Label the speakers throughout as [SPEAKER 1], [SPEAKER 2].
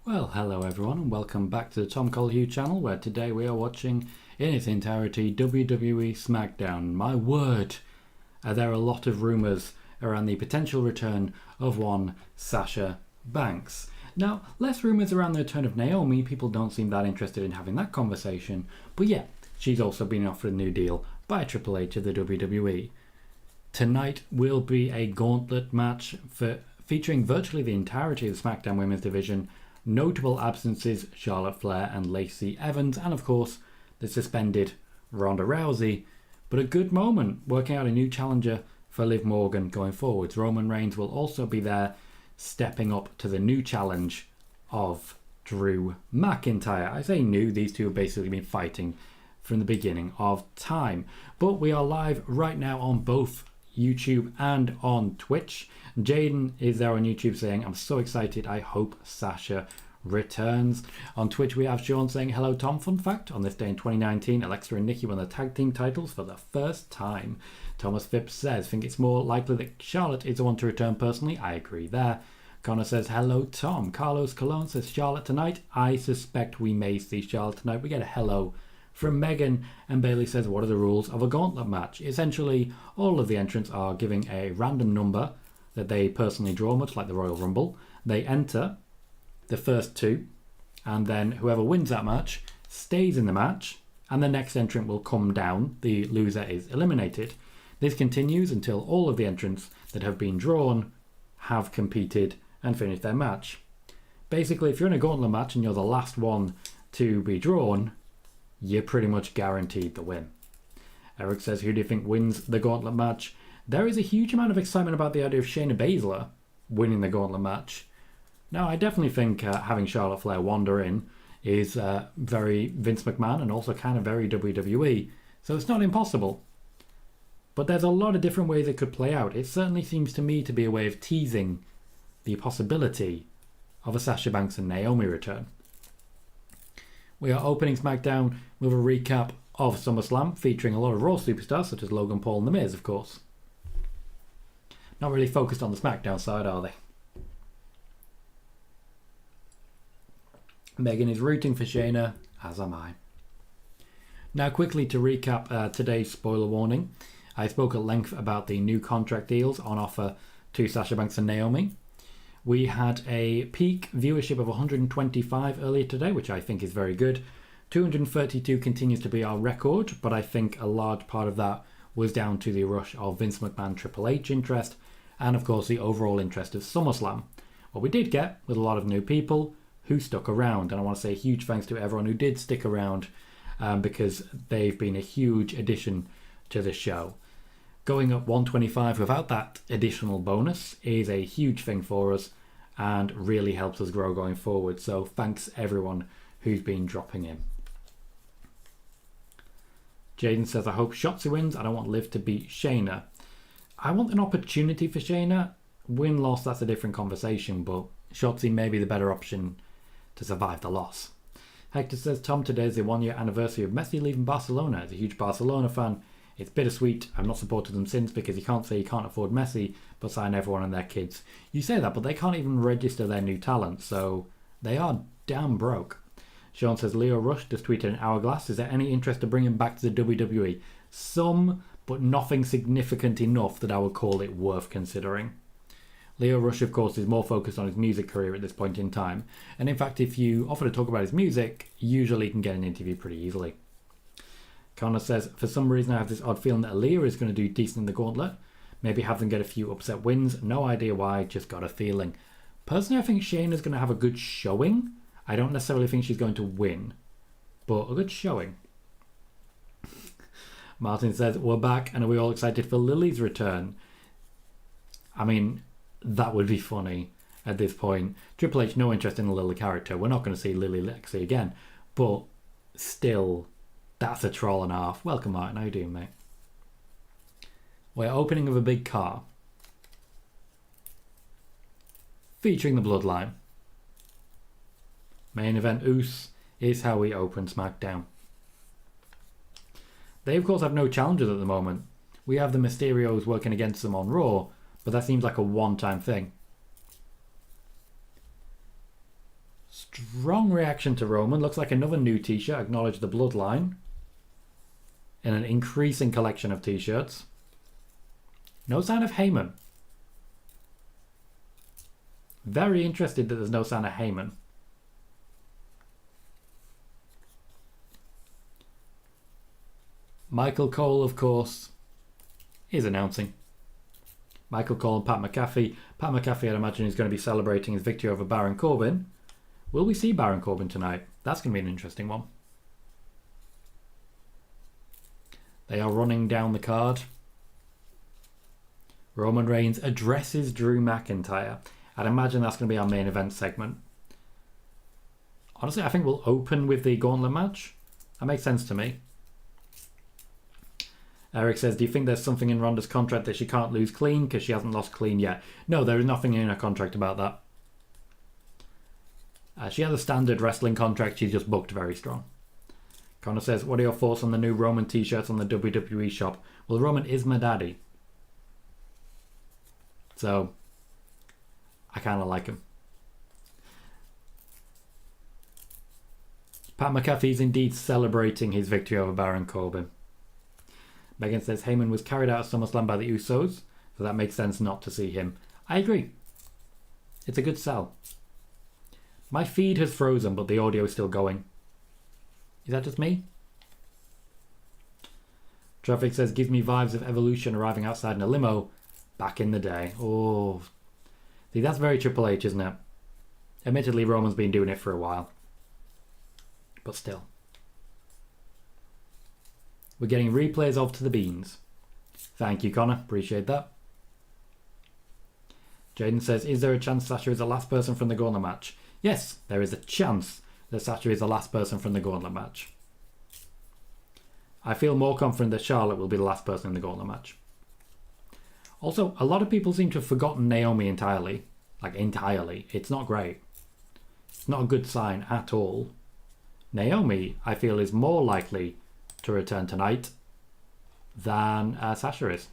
[SPEAKER 1] Well, hello everyone and welcome back to the Tom Colohue channel, where today we are watching in its entirety WWE Smackdown. My word, there are a lot of rumours around the potential return of one Sasha Banks. Now, less rumours around the return of Naomi. People don't seem that interested in having that conversation, but yeah, she's also been offered a new deal by Triple H of the WWE. Tonight will be a gauntlet match featuring virtually the entirety of the SmackDown Women's division. Notable absences: Charlotte Flair and Lacey Evans, and of course the suspended Ronda Rousey. But a good moment, working out a new challenger for Liv Morgan going forwards. Roman Reigns will also be there, stepping up to the new challenge of Drew McIntyre. I say new, these two have basically been fighting from the beginning of time. But we are live right now on both YouTube and on Twitch. Jaden is there on YouTube saying, "I'm so excited, I hope Sasha returns." On Twitch we have Sean saying, "Hello Tom, fun fact, on this day in 2019 Alexa and Nikki won the tag team titles for the first time." Thomas Phipps says, "Think it's more likely that Charlotte is the one to return personally." I agree there. Connor says, "Hello Tom." Carlos Colon says, "Charlotte tonight." I suspect we may see Charlotte tonight. We get a hello from Megan, and Bailey says, "What are the rules of a gauntlet match?" Essentially, all of the entrants are giving a random number that they personally draw, much like the Royal Rumble. They enter the first two, and then whoever wins that match stays in the match, and the next entrant will come down. The loser is eliminated. This continues until all of the entrants that have been drawn have competed and finished their match. Basically, if you're in a gauntlet match and you're the last one to be drawn, you're pretty much guaranteed the win. Eric says, "Who do you think wins the gauntlet match?" There is a huge amount of excitement about the idea of Shayna Baszler winning the gauntlet match. Now, I definitely think having Charlotte Flair wander in is very Vince McMahon and also kind of very WWE, so it's not impossible. But there's a lot of different ways it could play out. It certainly seems to me to be a way of teasing the possibility of a Sasha Banks and Naomi return. We are opening SmackDown with a recap of SummerSlam, featuring a lot of Raw superstars such as Logan Paul and The Miz, of course. Not really focused on the SmackDown side, are they? Megan is rooting for Shayna, as am I. Now, quickly to recap today's spoiler warning. I spoke at length about the new contract deals on offer to Sasha Banks and Naomi. We had a peak viewership of 125 earlier today, which I think is very good. 232 continues to be our record, but I think a large part of that was down to the rush of Vince McMahon Triple H interest, and of course the overall interest of SummerSlam. What we did get was a lot of new people who stuck around, and I want to say a huge thanks to everyone who did stick around, because they've been a huge addition to the show. Going up 125 without that additional bonus is a huge thing for us and really helps us grow going forward, so thanks everyone who's been dropping in. Jaden says, "I hope Shotzi wins. I don't want Liv to beat Shayna." I want an opportunity for Shayna. Win-loss, that's a different conversation, but Shotzi may be the better option to survive the loss. Hector says, "Tom, today is the 1-year anniversary of Messi leaving Barcelona. As a huge Barcelona fan, it's bittersweet. I've not supported them since, because you can't say you can't afford Messi but sign everyone and their kids." You say that, but they can't even register their new talent, so they are damn broke. Sean says, "Leo Rush just tweeted an hourglass. Is there any interest to bring him back to the WWE?" Some, but nothing significant enough that I would call it worth considering. Leo Rush, of course, is more focused on his music career at this point in time. And in fact, if you offer to talk about his music, usually you can get an interview pretty easily. Connor says, "For some reason I have this odd feeling that Aaliyah is going to do decent in the gauntlet. Maybe have them get a few upset wins. No idea why, just got a feeling." Personally, I think Shayna's going to have a good showing. I don't necessarily think she's going to win, but a good showing. Martin says, "We're back, and are we all excited for Lily's return?" I mean, that would be funny at this point. Triple H, no interest in the Lily character. We're not going to see Lily Lexi again, but still, that's a troll and a half. Welcome, Martin. How you doing, mate? We're opening with a big car featuring the Bloodline. Main event Oos is how we open SmackDown. They, of course, have no challengers at the moment. We have the Mysterios working against them on Raw, but that seems like a one-time thing. Strong reaction to Roman. Looks like another new t-shirt. Acknowledge the Bloodline. In an increasing collection of t-shirts. No sign of Heyman. Very interested that there's no sign of Heyman. Michael Cole, of course, is announcing. Michael Cole and Pat McAfee. Pat McAfee, I'd imagine, is going to be celebrating his victory over Baron Corbin. Will we see Baron Corbin tonight? That's going to be an interesting one. They are running down the card. Roman Reigns addresses Drew McIntyre. I'd imagine that's going to be our main event segment. Honestly, I think we'll open with the Gauntlet match. That makes sense to me. Eric says, do you think there's something in Ronda's contract that she can't lose clean because she hasn't lost clean yet? No, there is nothing in her contract about that. She has a standard wrestling contract. She's just booked very strong. Connor says, what are your thoughts on the new Roman t-shirts on the WWE shop? Well, Roman is my daddy. So, I kind of like him. Pat McAfee's indeed celebrating his victory over Baron Corbin. Megan says, Heyman was carried out of SummerSlam by the Usos, so that makes sense not to see him. I agree. It's a good sell. My feed has frozen, but the audio is still going. Is that just me? Traffic says, gives me vibes of Evolution arriving outside in a limo back in the day. Oh, see, that's very Triple H, isn't it? Admittedly, Roman's been doing it for a while. But still. We're getting replays of To the Beans. Thank you, Connor. Appreciate that. Jaden says, is there a chance Sasha is the last person from the Gauntlet match? Yes, there is a chance that Sasha is the last person from the Gauntlet match. I feel more confident that Charlotte will be the last person in the Gauntlet match. Also, a lot of people seem to have forgotten Naomi entirely. Like, entirely. It's not great. It's not a good sign at all. Naomi, I feel, is more likely to return tonight than Sasha is.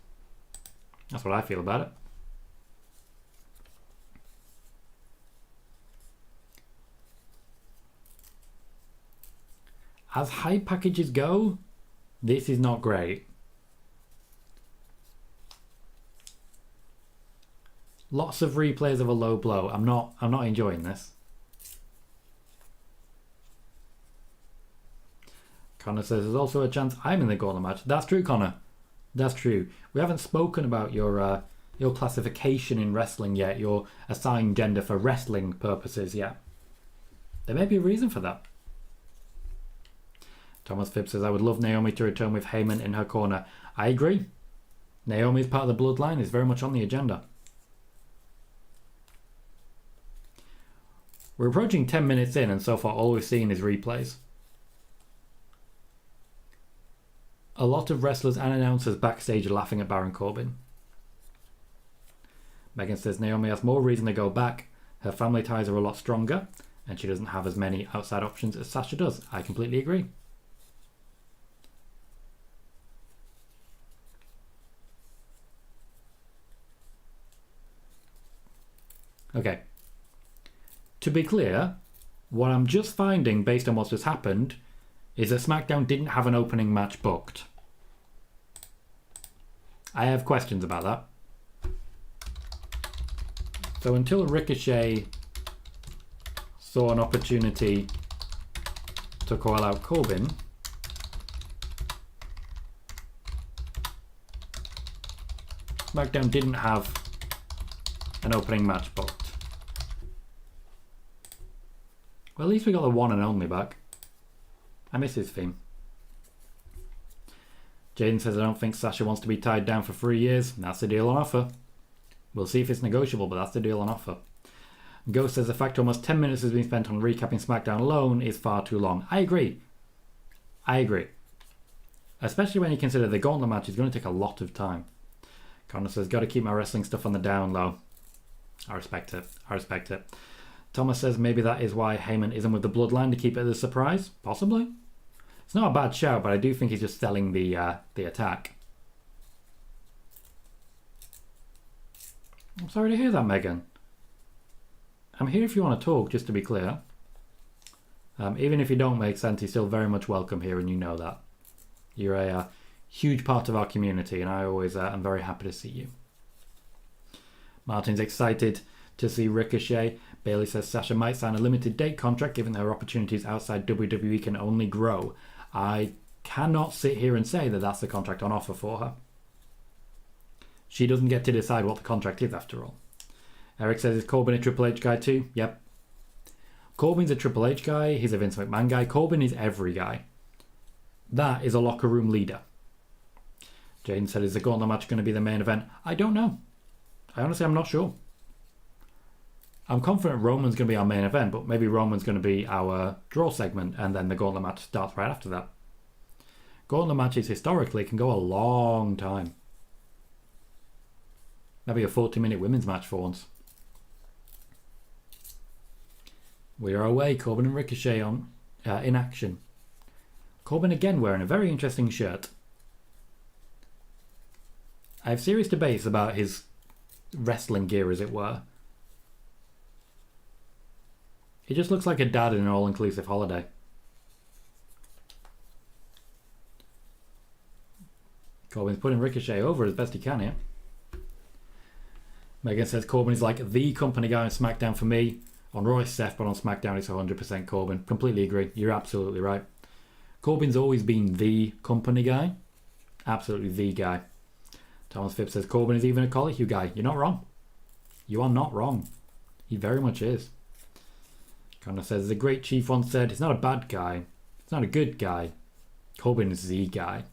[SPEAKER 1] That's what I feel about it. As hype packages go, this is not great. Lots of replays of a low blow. I'm not enjoying this. Connor says there's also a chance I'm in the Gauntlet match. That's true, Connor. That's true. We haven't spoken about your classification in wrestling yet, your assigned gender for wrestling purposes yet. There may be a reason for that. Thomas Phibbs says, I would love Naomi to return with Heyman in her corner. I agree. Naomi is part of the Bloodline, is very much on the agenda. We're approaching 10 minutes in, and so far all we've seen is replays. A lot of wrestlers and announcers backstage are laughing at Baron Corbin. Megan says Naomi has more reason to go back. Her family ties are a lot stronger, and she doesn't have as many outside options as Sasha does. I completely agree. Okay. To be clear, what I'm just finding based on what's just happened is that SmackDown didn't have an opening match booked. I have questions about that. So until Ricochet saw an opportunity to call out Corbin, SmackDown didn't have an opening match booked. Well, at least we got the one and only back. I miss his theme. Jaden says, I don't think Sasha wants to be tied down for 3 years. That's the deal on offer. We'll see if it's negotiable, but that's the deal on offer. Ghost says, the fact almost 10 minutes has been spent on recapping SmackDown alone is far too long. I agree. I agree. Especially when you consider the Gauntlet match is going to take a lot of time. Connor says, got to keep my wrestling stuff on the down low. I respect it. I respect it. Thomas says maybe that is why Heyman isn't with the Bloodline, to keep it as a surprise. Possibly. It's not a bad shout, but I do think he's just selling the attack. I'm sorry to hear that, Megan. I'm here if you want to talk, just to be clear. Even if you don't make sense, you're still very much welcome here, and you know that. You're a huge part of our community, and I always am very happy to see you. Martin's excited to see Ricochet. Bailey says Sasha might sign a limited date contract given that her opportunities outside WWE can only grow. I cannot sit here and say that that's the contract on offer for her. She doesn't get to decide what the contract is after all. Eric says, is Corbin a Triple H guy too? Yep. Corbin's a Triple H guy, he's a Vince McMahon guy. Corbin is every guy. That is a locker room leader. Jane said, is the Gauntlet match going to be the main event? I don't know. I'm not sure. I'm confident Roman's going to be our main event, but maybe Roman's going to be our draw segment, and then the Gauntlet match starts right after that. Gauntlet matches historically can go a long time. Maybe a 40-minute women's match for once. We are away. Corbin and Ricochet on in action. Corbin again wearing a very interesting shirt. I have serious debates about his wrestling gear, as it were. He just looks like a dad in an all-inclusive holiday. Corbin's putting Ricochet over as best he can here. Megan says Corbin is like the company guy on SmackDown for me. On Raw it's Seth, but on SmackDown it's 100% Corbin. Completely agree. You're absolutely right. Corbin's always been the company guy. Absolutely the guy. Thomas Phipps says Corbin is even a Colohue guy. You're not wrong. You are not wrong. He very much is. Connor says, the great chief once said, he's not a bad guy. He's not a good guy. Corbin is the guy.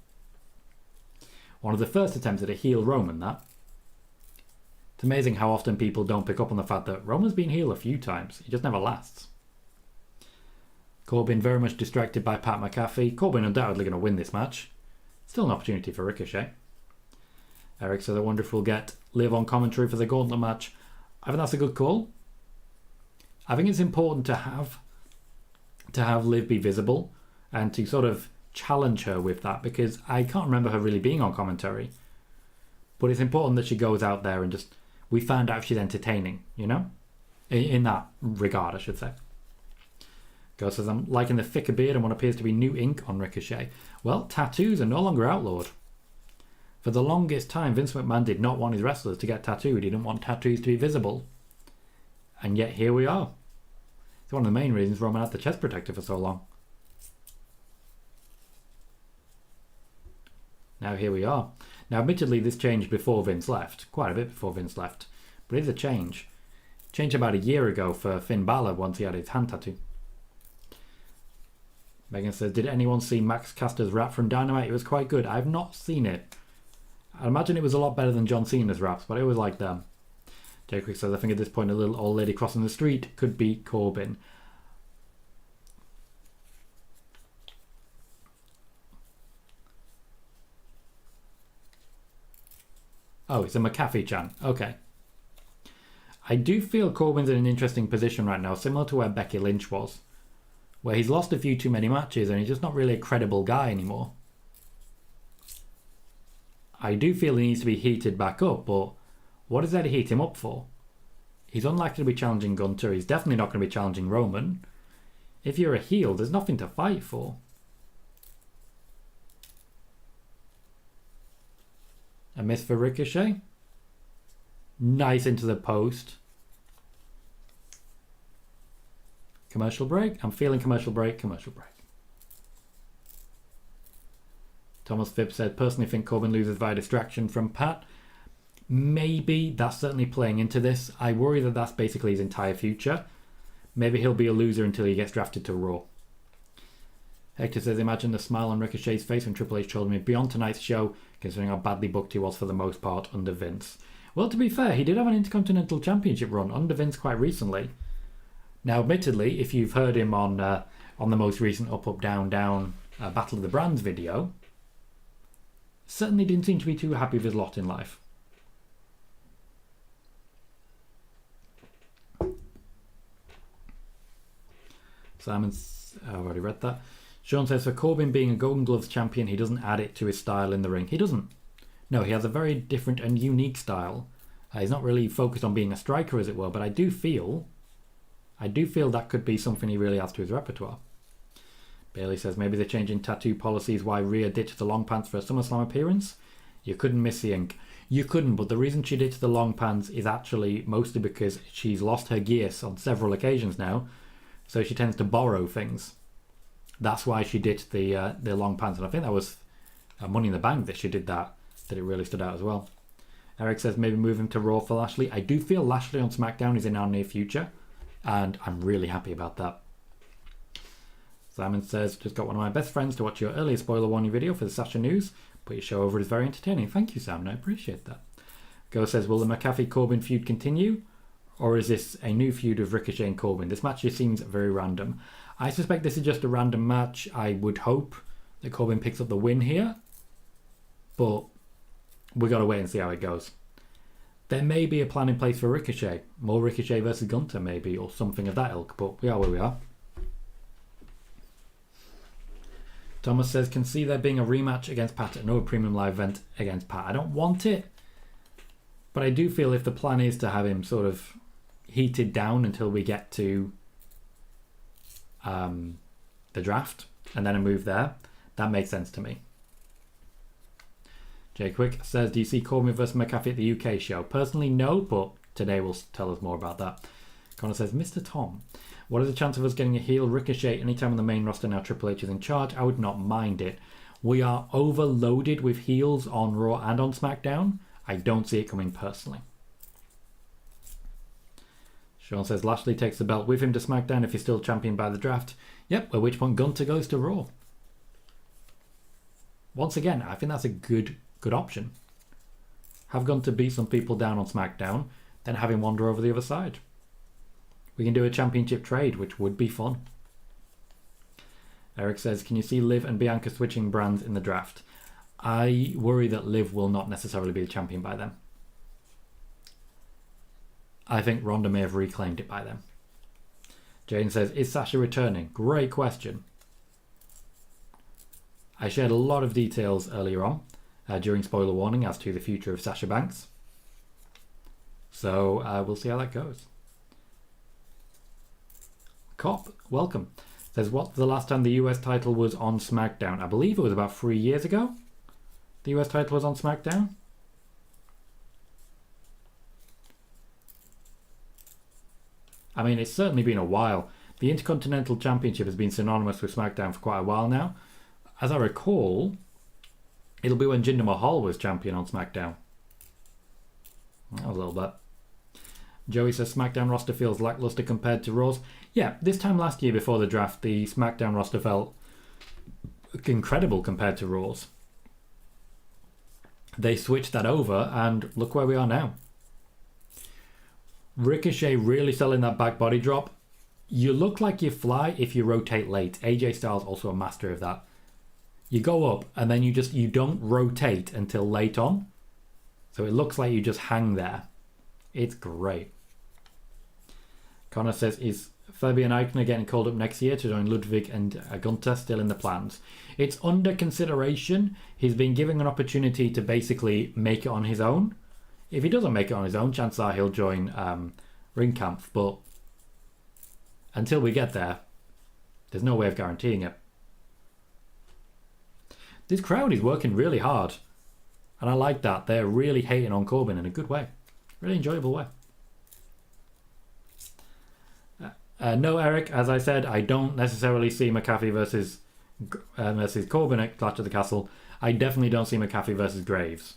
[SPEAKER 1] One of the first attempts at a heel Roman, that. It's amazing how often people don't pick up on the fact that Roman's been heel a few times. He just never lasts. Corbin very much distracted by Pat McAfee. Corbin undoubtedly going to win this match. Still an opportunity for Ricochet. Eric says, I wonder if we'll get Liv on commentary for the Gauntlet match. I think that's a good call. I think it's important to have Liv be visible and to sort of challenge her with that, because I can't remember her really being on commentary. But it's important that she goes out there and just, we find out if she's entertaining, you know? In that regard, I should say. Girl says, I'm liking the thicker beard and what appears to be new ink on Ricochet. Well, tattoos are no longer outlawed. For the longest time, Vince McMahon did not want his wrestlers to get tattooed. He didn't want tattoos to be visible. And yet here we are. It's one of the main reasons Roman had the chest protector for so long. Now here we are. Now admittedly this changed before Vince left. Quite a bit before Vince left. But it is a change. It changed about a year ago for Finn Balor once he had his hand tattoo. Megan says, did anyone see Max Caster's rap from Dynamite? It was quite good. I've not seen it. I imagine it was a lot better than John Cena's raps, but I always liked them. Jay Quick says, I think at this point a little old lady crossing the street could be Corbin. Oh, it's a McAfee chant. Okay. I do feel Corbin's in an interesting position right now, similar to where Becky Lynch was, where he's lost a few too many matches and he's just not really a credible guy anymore. I do feel he needs to be heated back up, but what is there to heat him up for? He's unlikely to be challenging Gunter. He's definitely not going to be challenging Roman. If you're a heel, there's nothing to fight for. A miss for Ricochet. Nice into the post. Commercial break. I'm feeling commercial break. Commercial break. Thomas Phipps said, personally think Corbin loses via distraction from Pat. Maybe that's certainly playing into this. I worry that that's basically his entire future. Maybe he'll be a loser until he gets drafted to Raw. Hector says, imagine the smile on Ricochet's face when Triple H told him beyond tonight's show, considering how badly booked he was for the most part under Vince. Well, to be fair, he did have an Intercontinental Championship run under Vince quite recently. Now, admittedly, if you've heard him on the most recent Up, Up, Down, Down Battle of the Brands video, certainly didn't seem to be too happy with his lot in life. Simon's, I've already read that. Sean says, for Corbin being a Golden Gloves champion, he doesn't add it to his style in the ring. He doesn't. No, he has a very different and unique style. He's not really focused on being a striker, as it were, but I do feel that could be something he really adds to his repertoire. Bailey says maybe they're changing tattoo policies. Why Rhea ditched the long pants for a SummerSlam appearance? You couldn't miss the ink. You couldn't, but the reason she ditched the long pants is actually mostly because she's lost her gears on several occasions now, so she tends to borrow things. That's why she ditched the long pants, and I think that was Money in the Bank that she did that it really stood out as well. Eric says maybe move him to Raw for Lashley. I do feel Lashley on SmackDown is in our near future, and I'm really happy about that. Simon says, just got one of my best friends to watch your earlier spoiler warning video for the Sasha news, but your show over is very entertaining. Thank you, Simon. I appreciate that. Go says, will the McAfee-Corbin feud continue? Or is this a new feud with Ricochet and Corbin? This match just seems very random. I suspect this is just a random match. I would hope that Corbin picks up the win here, but we got to wait and see how it goes. There may be a plan in place for Ricochet. More Ricochet versus Gunther maybe, or something of that ilk, but we are where we are. Thomas says, can see there being a rematch against Pat at another premium live event against Pat. I don't want it, but I do feel if the plan is to have him sort of heated down until we get to the draft and then a move there, that makes sense to me. Jay Quick says, do you see Corbin versus McAfee at the UK show? Personally, no, but today will tell us more about that. Connor says, Mr. Tom, what is the chance of us getting a heel Ricochet anytime on the main roster now Triple H is in charge? I would not mind it. We are overloaded with heels on Raw and on SmackDown. I don't see it coming personally. Sean says, Lashley takes the belt with him to SmackDown if he's still champion by the draft. Yep, at which point Gunther goes to Raw. Once again, I think that's a good option. Have Gunther beat some people down on SmackDown, then have him wander over the other side. We can do a championship trade, which would be fun. Eric says, can you see Liv and Bianca switching brands in the draft? I worry that Liv will not necessarily be the champion by then. I think Ronda may have reclaimed it by then. Jane says, is Sasha returning? Great question. I shared a lot of details earlier on during spoiler warning as to the future of Sasha Banks. So we'll see how that goes. Cop, welcome. Says, what's the last time the US title was on SmackDown? I believe it was about 3 years ago. The US title was on SmackDown. I mean, it's certainly been a while. The Intercontinental Championship has been synonymous with SmackDown for quite a while now. As I recall, it'll be when Jinder Mahal was champion on SmackDown. That was a little bit. Joey says SmackDown roster feels lackluster compared to Raw's. Yeah, this time last year before the draft, the SmackDown roster felt incredible compared to Raw's. They switched that over and look where we are now. Ricochet really selling that back body drop. You look like you fly if you rotate late. AJ Styles also a master of that. You go up and then you don't rotate until late on. So it looks like you just hang there. It's great. Connor says, is Fabian Eichner getting called up next year to join Ludwig and Gunther still in the plans? It's under consideration. He's been given an opportunity to basically make it on his own. If he doesn't make it on his own, chances are he'll join Ringkampf. But until we get there, there's no way of guaranteeing it. This crowd is working really hard. And I like that. They're really hating on Corbin in a good way. Really enjoyable way. No, Eric, as I said, I don't necessarily see McAfee versus Corbin at Clash of the Castle. I definitely don't see McAfee versus Graves.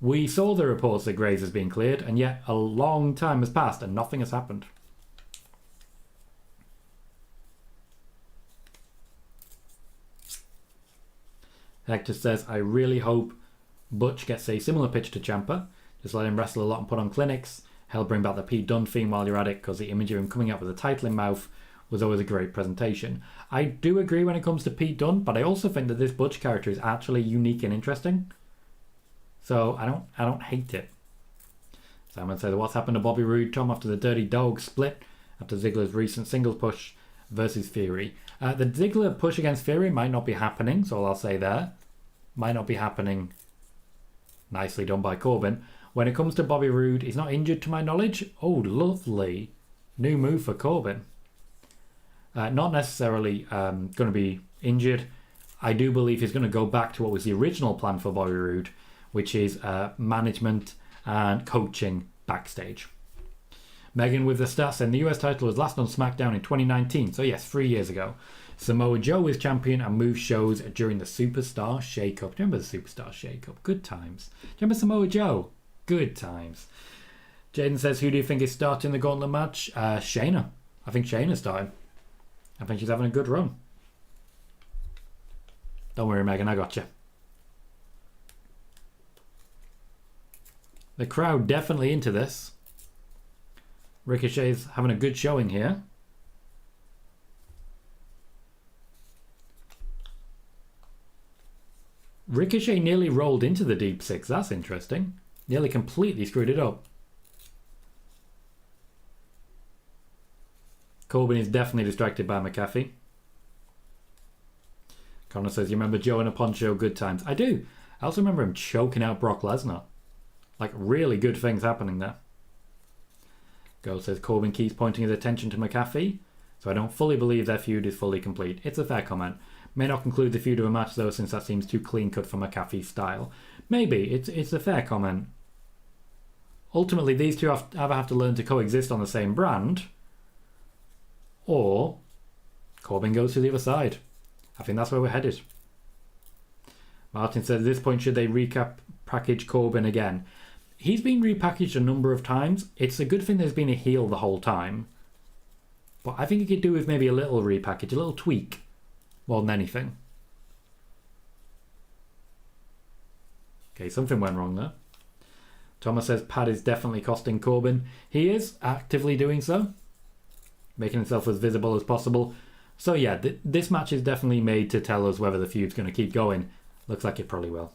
[SPEAKER 1] We saw the reports that Graves has been cleared, and yet a long time has passed and nothing has happened. Hector says, I really hope Butch gets a similar pitch to Ciampa. Just let him wrestle a lot and put on clinics. Hell, bring back the Pete Dunne theme while you're at it, because the image of him coming out with a title in mouth was always a great presentation. I do agree when it comes to Pete Dunne, but I also think that this Butch character is actually unique and interesting. So I don't hate it. Simon says, what's happened to Bobby Roode, Tom, after the Dirty Dog split after Ziggler's recent singles push versus Theory? The Ziggler push against Theory might not be happening, so I'll say there. Might not be happening. Nicely done by Corbin. When it comes to Bobby Roode, he's not injured to my knowledge. Oh, lovely. New move for Corbin. Not necessarily going to be injured. I do believe he's going to go back to what was the original plan for Bobby Roode, which is management and coaching backstage. Megan with the stats, and the US title was last on SmackDown in 2019, so yes, 3 years ago. Samoa Joe is champion and moves shows during the Superstar Shake-Up. Do you remember the Superstar Shake-Up? Good times. Do you remember Samoa Joe? Good times. Jaden says, who do you think is starting the Gauntlet match? Shayna. I think Shayna's starting. I think she's having a good run. Don't worry, Megan, I got you. The crowd definitely into this. Ricochet's having a good showing here. Ricochet nearly rolled into the deep six. That's interesting. Nearly completely screwed it up. Corbin is definitely distracted by McAfee. Connor says, you remember Joe in a poncho, good times. I do. I also remember him choking out Brock Lesnar. Like, really good things happening there. Girl says, Corbin keeps pointing his attention to McAfee, so I don't fully believe their feud is fully complete. It's a fair comment. May not conclude the feud of a match, though, since that seems too clean-cut for McAfee's style. Maybe. It's a fair comment. Ultimately, these two either have to learn to coexist on the same brand, or Corbin goes to the other side. I think that's where we're headed. Martin says, at this point, should they package Corbin again? He's been repackaged a number of times. It's a good thing there's been a heel the whole time. But I think you could do with maybe a little repackage, a little tweak, more than anything. Okay, something went wrong there. Thomas says, Pad is definitely costing Corbin. He is actively doing so, making himself as visible as possible. So yeah, this match is definitely made to tell us whether the feud's going to keep going. Looks like it probably will.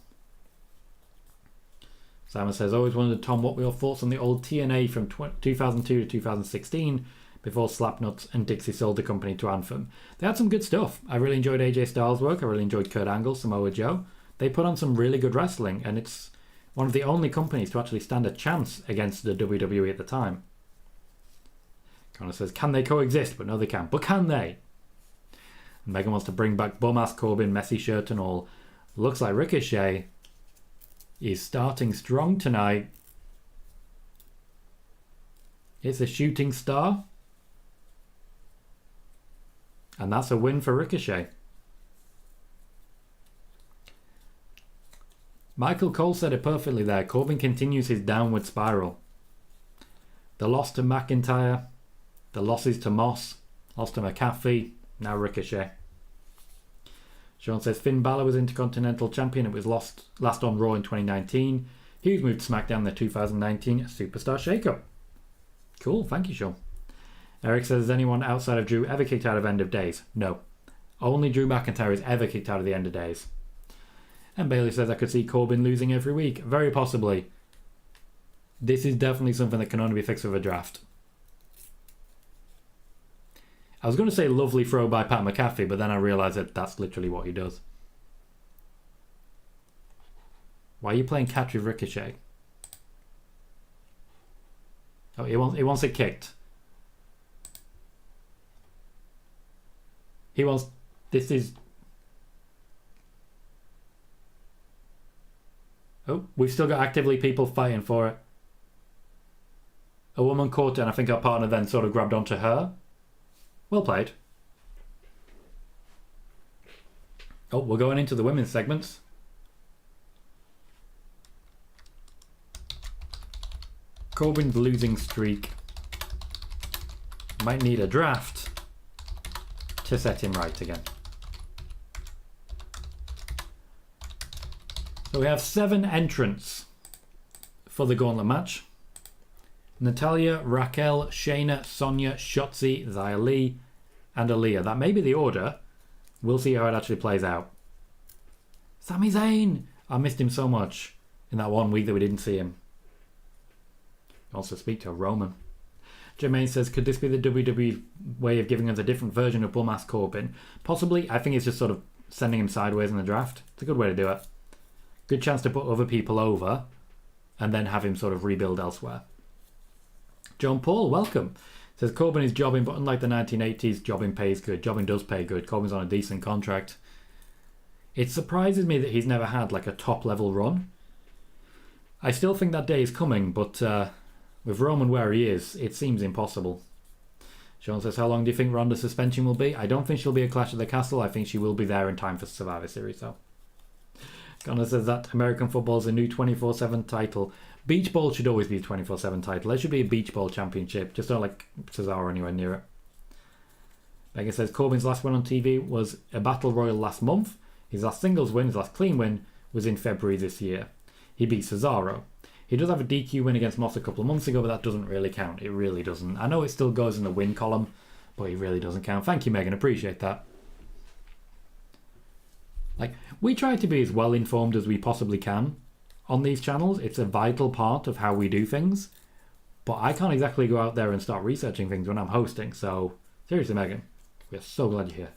[SPEAKER 1] Simon says, always wondered, Tom, what were your thoughts on the old TNA from 2002 to 2016 before Slapnuts and Dixie sold the company to Anthem? They had some good stuff. I really enjoyed AJ Styles' work. I really enjoyed Kurt Angle, Samoa Joe. They put on some really good wrestling, and it's one of the only companies to actually stand a chance against the WWE at the time. Connor says, can they coexist? But no, they can't. But can they? Megan wants to bring back bum-ass Corbin, messy shirt and all. Looks like Ricochet is starting strong tonight. It's a shooting star. And that's a win for Ricochet. Michael Cole said it perfectly there. Corbin continues his downward spiral. The loss to McIntyre, the losses to Moss, loss to McAfee, now Ricochet. Sean says Finn Balor was Intercontinental Champion. It was last on Raw in 2019. He was moved to SmackDown in the 2019 Superstar Shake-Up. Cool, thank you, Sean. Eric says, has anyone outside of Drew ever kicked out of End of Days? No. Only Drew McIntyre has ever kicked out of the End of Days. And Bailey says, I could see Corbin losing every week. Very possibly. This is definitely something that can only be fixed with a draft. I was going to say lovely throw by Pat McAfee, but then I realised that that's literally what he does. Why are you playing catch with Ricochet? Oh, he wants it kicked. He wants... This is... Oh, we've still got actively people fighting for it. A woman caught it, and I think our partner then sort of grabbed onto her. Well played. Oh, we're going into the women's segments. Corbin's losing streak. Might need a draft to set him right again. So we have 7 entrants for the Gauntlet match. Natalya, Raquel, Shayna, Sonya, Shotzi, Xia Li, and Aaliyah. That may be the order. We'll see how it actually plays out. Sami Zayn! I missed him so much in that 1 week that we didn't see him. Also speak to Roman. Jermaine says, could this be the WWE way of giving us a different version of Bum-Ass Corbin? Possibly. I think it's just sort of sending him sideways in the draft. It's a good way to do it. Good chance to put other people over and then have him sort of rebuild elsewhere. John Paul, welcome. Says Corbin is jobbing, but unlike the 1980s, jobbing pays good. Jobbing does pay good. Corbin's on a decent contract. It surprises me that he's never had like a top level run. I still think that day is coming, but with Roman where he is, it seems impossible. Sean says, how long do you think Ronda's suspension will be? I don't think she'll be a Clash at the Castle. I think she will be there in time for Survivor Series, though. Connor says that American football is a new 24/7 title. Beach Bowl should always be a 24/7 title. There should be a Beach Bowl championship. Just don't like Cesaro anywhere near it. Megan says Corbin's last win on TV was a Battle Royal last month. His last singles win, his last clean win, was in February this year. He beat Cesaro. He does have a DQ win against Moss a couple of months ago, but that doesn't really count. It really doesn't. I know it still goes in the win column, but it really doesn't count. Thank you, Megan. Appreciate that. Like, we try to be as well informed as we possibly can on these channels. It's a vital part of how we do things. But I can't exactly go out there and start researching things when I'm hosting. So, seriously, Megan, we're so glad you're here.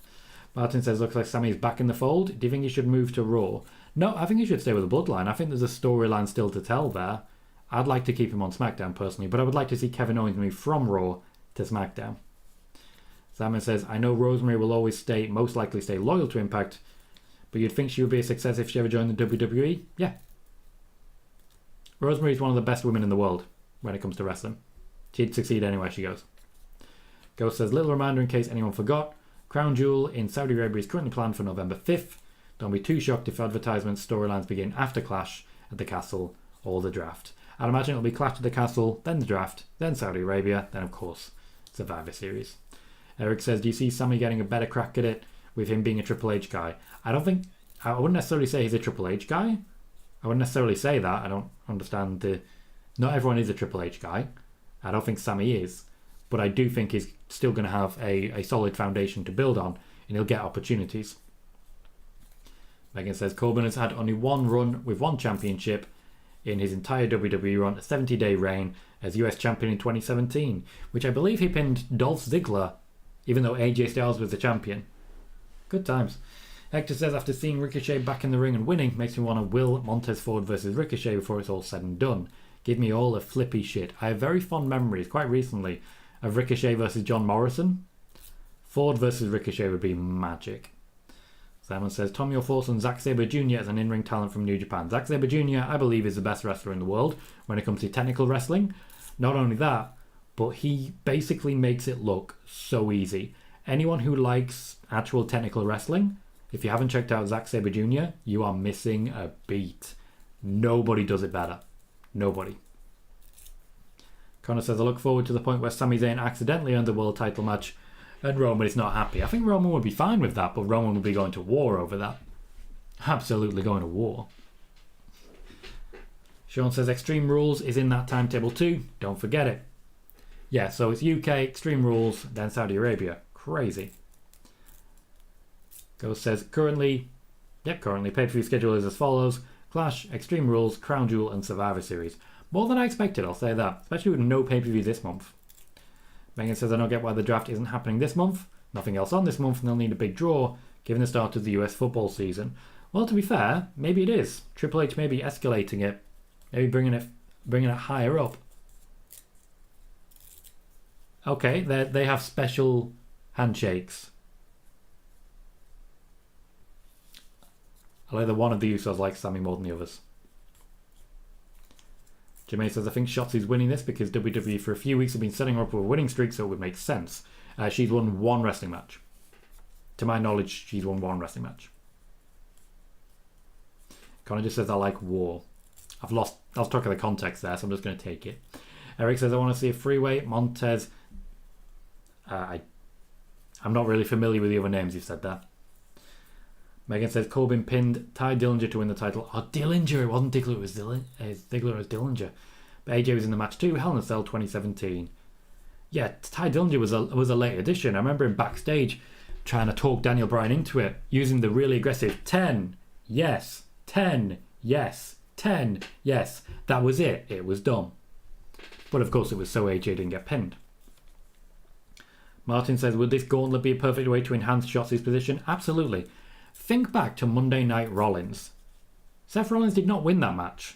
[SPEAKER 1] Martin says, looks like Sammy's back in the fold. Do you think he should move to Raw? No, I think he should stay with the Bloodline. I think there's a storyline still to tell there. I'd like to keep him on SmackDown personally, but I would like to see Kevin Owens move from Raw to SmackDown. Simon says, I know Rosemary will always most likely stay loyal to Impact, but you'd think she would be a success if she ever joined the WWE? Yeah. Rosemary is one of the best women in the world when it comes to wrestling. She'd succeed anywhere she goes. Ghost says, little reminder in case anyone forgot, Crown Jewel in Saudi Arabia is currently planned for November 5th. Don't be too shocked if advertisement storylines begin after Clash at the Castle or the Draft. I'd imagine it'll be Clash at the Castle, then the Draft, then Saudi Arabia, then of course Survivor Series. Eric says, do you see Sammy getting a better crack at it with him being a Triple H guy? I wouldn't necessarily say he's a Triple H guy. I wouldn't necessarily say that. I don't understand not everyone is a Triple H guy. I don't think Sammy is. But I do think he's still going to have a solid foundation to build on, and he'll get opportunities. Megan says, Corbin has had only one run with one championship in his entire WWE run, a 70-day reign as US champion in 2017, which I believe he pinned Dolph Ziggler, even though AJ Styles was the champion. Good times. Hector says, after seeing Ricochet back in the ring and winning, makes me want to will Montez Ford versus Ricochet before it's all said and done. Give me all the flippy shit. I have very fond memories, quite recently, of Ricochet versus John Morrison. Ford versus Ricochet would be magic. Simon says, Tom, your thoughts on Zack Sabre Jr. as an in-ring talent from New Japan. Zack Sabre Jr., I believe, is the best wrestler in the world when it comes to technical wrestling. Not only that, but he basically makes it look so easy. Anyone who likes actual technical wrestling, if you haven't checked out Zack Sabre Jr., you are missing a beat. Nobody does it better. Nobody. Connor says, I look forward to the point where Sami Zayn accidentally earned the world title match and Roman is not happy. I think Roman would be fine with that, but Roman would be going to war over that. Absolutely going to war. Sean says, Extreme Rules is in that timetable too. Don't forget it. Yeah, so it's UK, Extreme Rules, then Saudi Arabia. Crazy. Ghost says, currently pay-per-view schedule is as follows. Clash, Extreme Rules, Crown Jewel, and Survivor Series. More than I expected, I'll say that. Especially with no pay-per-view this month. Megan says, I don't get why the draft isn't happening this month. Nothing else on this month, and they'll need a big draw, given the start of the US football season. Well, to be fair, maybe it is. Triple H may be escalating it. Maybe bringing it higher up. Okay, they have special handshakes. Either one of the Usos likes Sammy more than the others. Jermaine says, I think Shotzi's winning this because WWE for a few weeks have been setting her up with a winning streak, so it would make sense. She's won one wrestling match. To my knowledge, she's won one wrestling match. Connor just says, I like war. I was talking the context there, so I'm just going to take it. Eric says, I want to see a freeway. Montez. I'm not really familiar with the other names you've said there. Megan says, Corbin pinned Ty Dillinger to win the title. Oh, Dillinger. It wasn't Ziggler, it was Ziggler, it was Dillinger. But AJ was in the match too. Hell in a Cell 2017. Yeah, Ty Dillinger was a late addition. I remember him backstage trying to talk Daniel Bryan into it, using the really aggressive 10, yes, 10, yes, 10, yes. That was it. It was done. But of course it was so AJ didn't get pinned. Martin says, would this gauntlet be a perfect way to enhance Shotzi's position? Absolutely. Think back to Monday Night Rollins. Seth Rollins did not win that match.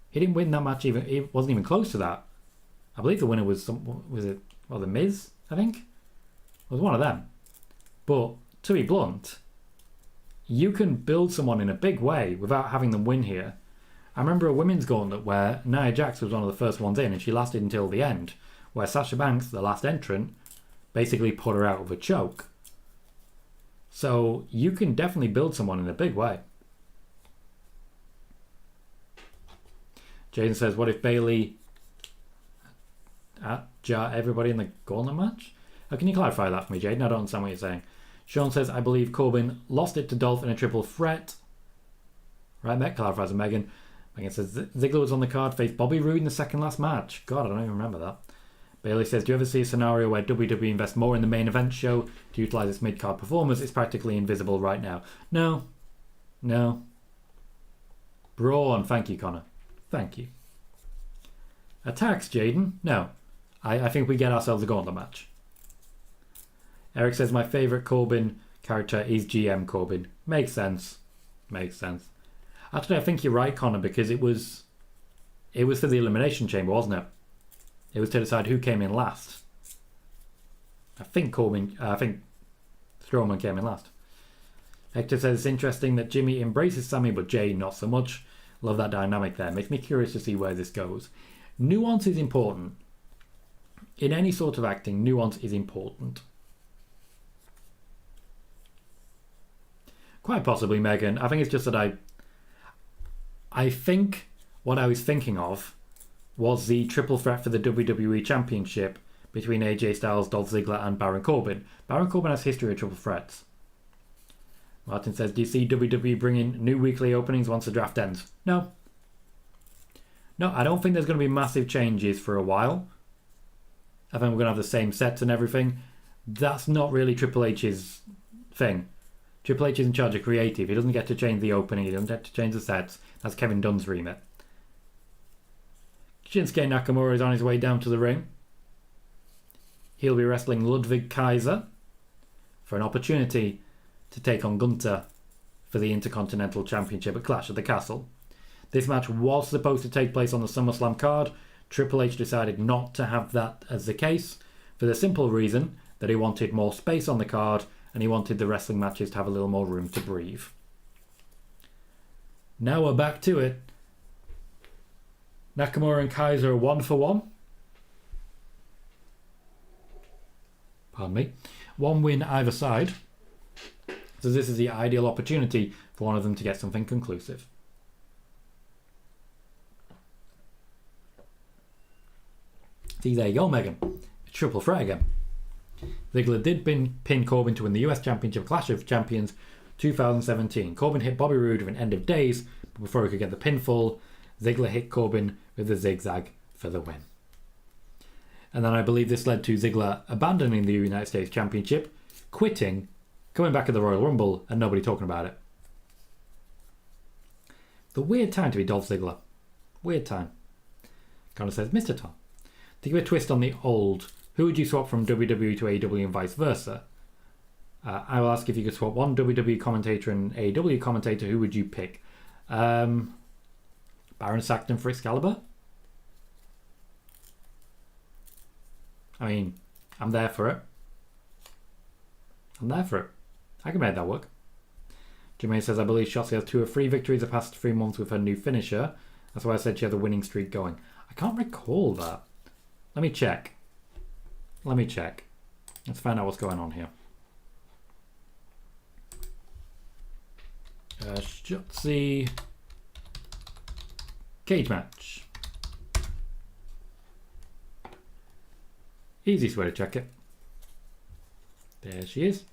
[SPEAKER 1] He didn't win that match even. It wasn't even close to that. I believe the winner was it Well, The Miz, I think. It was one of them. But to be blunt, you can build someone in a big way without having them win here. I remember a women's gauntlet where Nia Jax was one of the first ones in and she lasted until the end, where Sasha Banks, the last entrant, basically put her out of a choke. So you can definitely build someone in a big way. Jaden says, what if Bayley jar everybody in the gauntlet match? Oh, can you clarify that for me, Jaden? I don't understand what you're saying. Sean says, I believe Corbin lost it to Dolph in a triple threat. Right, Meg clarifies with Megan. Megan says, Ziggler was on the card, faced Bobby Roode in the second last match. God, I don't even remember that. Bayley says, do you ever see a scenario where WWE invests more in the main event show to utilise its mid-card performers? It's practically invisible right now. No. No. Brawn. Thank you, Connor. Thank you. Attacks, Jaden? No. I think we get ourselves a gauntlet match. Eric says, my favourite Corbin character is GM Corbin. Makes sense. Makes sense. Actually, I think you're right, Connor, because it was for the Elimination Chamber, wasn't it? It was to decide who came in last. I think Strowman came in last. Hector says, it's interesting that Jimmy embraces Sammy, but Jay not so much. Love that dynamic there. Makes me curious to see where this goes. Nuance is important. In any sort of acting, nuance is important. Quite possibly, Megan. I think it's just that I think what I was thinking of was the triple threat for the WWE Championship between AJ Styles, Dolph Ziggler and Baron Corbin. Baron Corbin has history of triple threats. Martin says, do you see WWE bringing new weekly openings once the draft ends? No. No, I don't think there's going to be massive changes for a while. I think we're going to have the same sets and everything. That's not really Triple H's thing. Triple H is in charge of creative. He doesn't get to change the opening. He doesn't get to change the sets. That's Kevin Dunn's remit. Shinsuke Nakamura is on his way down to the ring. He'll be wrestling Ludwig Kaiser for an opportunity to take on Gunther for the Intercontinental Championship at Clash at the Castle. This match was supposed to take place on the SummerSlam card. Triple H decided not to have that as the case for the simple reason that he wanted more space on the card and he wanted the wrestling matches to have a little more room to breathe. Now we're back to it. Nakamura and Kaiser are 1-for-1. Pardon me. One win either side. So this is the ideal opportunity for one of them to get something conclusive. See, there you go, Megan. Triple threat again. Ziggler did pin Corbin to win the US Championship Clash of Champions 2017. Corbin hit Bobby Roode with an end of days, but before he could get the pinfall, Ziggler hit Corbin with a zigzag for the win. And then I believe this led to Ziggler abandoning the United States Championship, quitting, coming back at the Royal Rumble, and nobody talking about it. The weird time to be Dolph Ziggler. Weird time. Connor says, Mr. Tom, to give a twist on the old, who would you swap from WWE to AEW and vice versa? I will ask if you could swap one WWE commentator and AEW commentator, who would you pick? Baron Saxton for Excalibur? I mean, I'm there for it. I'm there for it. I can make that work. Jermaine says, I believe Shotzi has 2 or 3 victories the past 3 months with her new finisher. That's why I said she has a winning streak going. I can't recall that. Let me check. Let's find out what's going on here. Shotzi cage match. Easiest way to check it. There she is.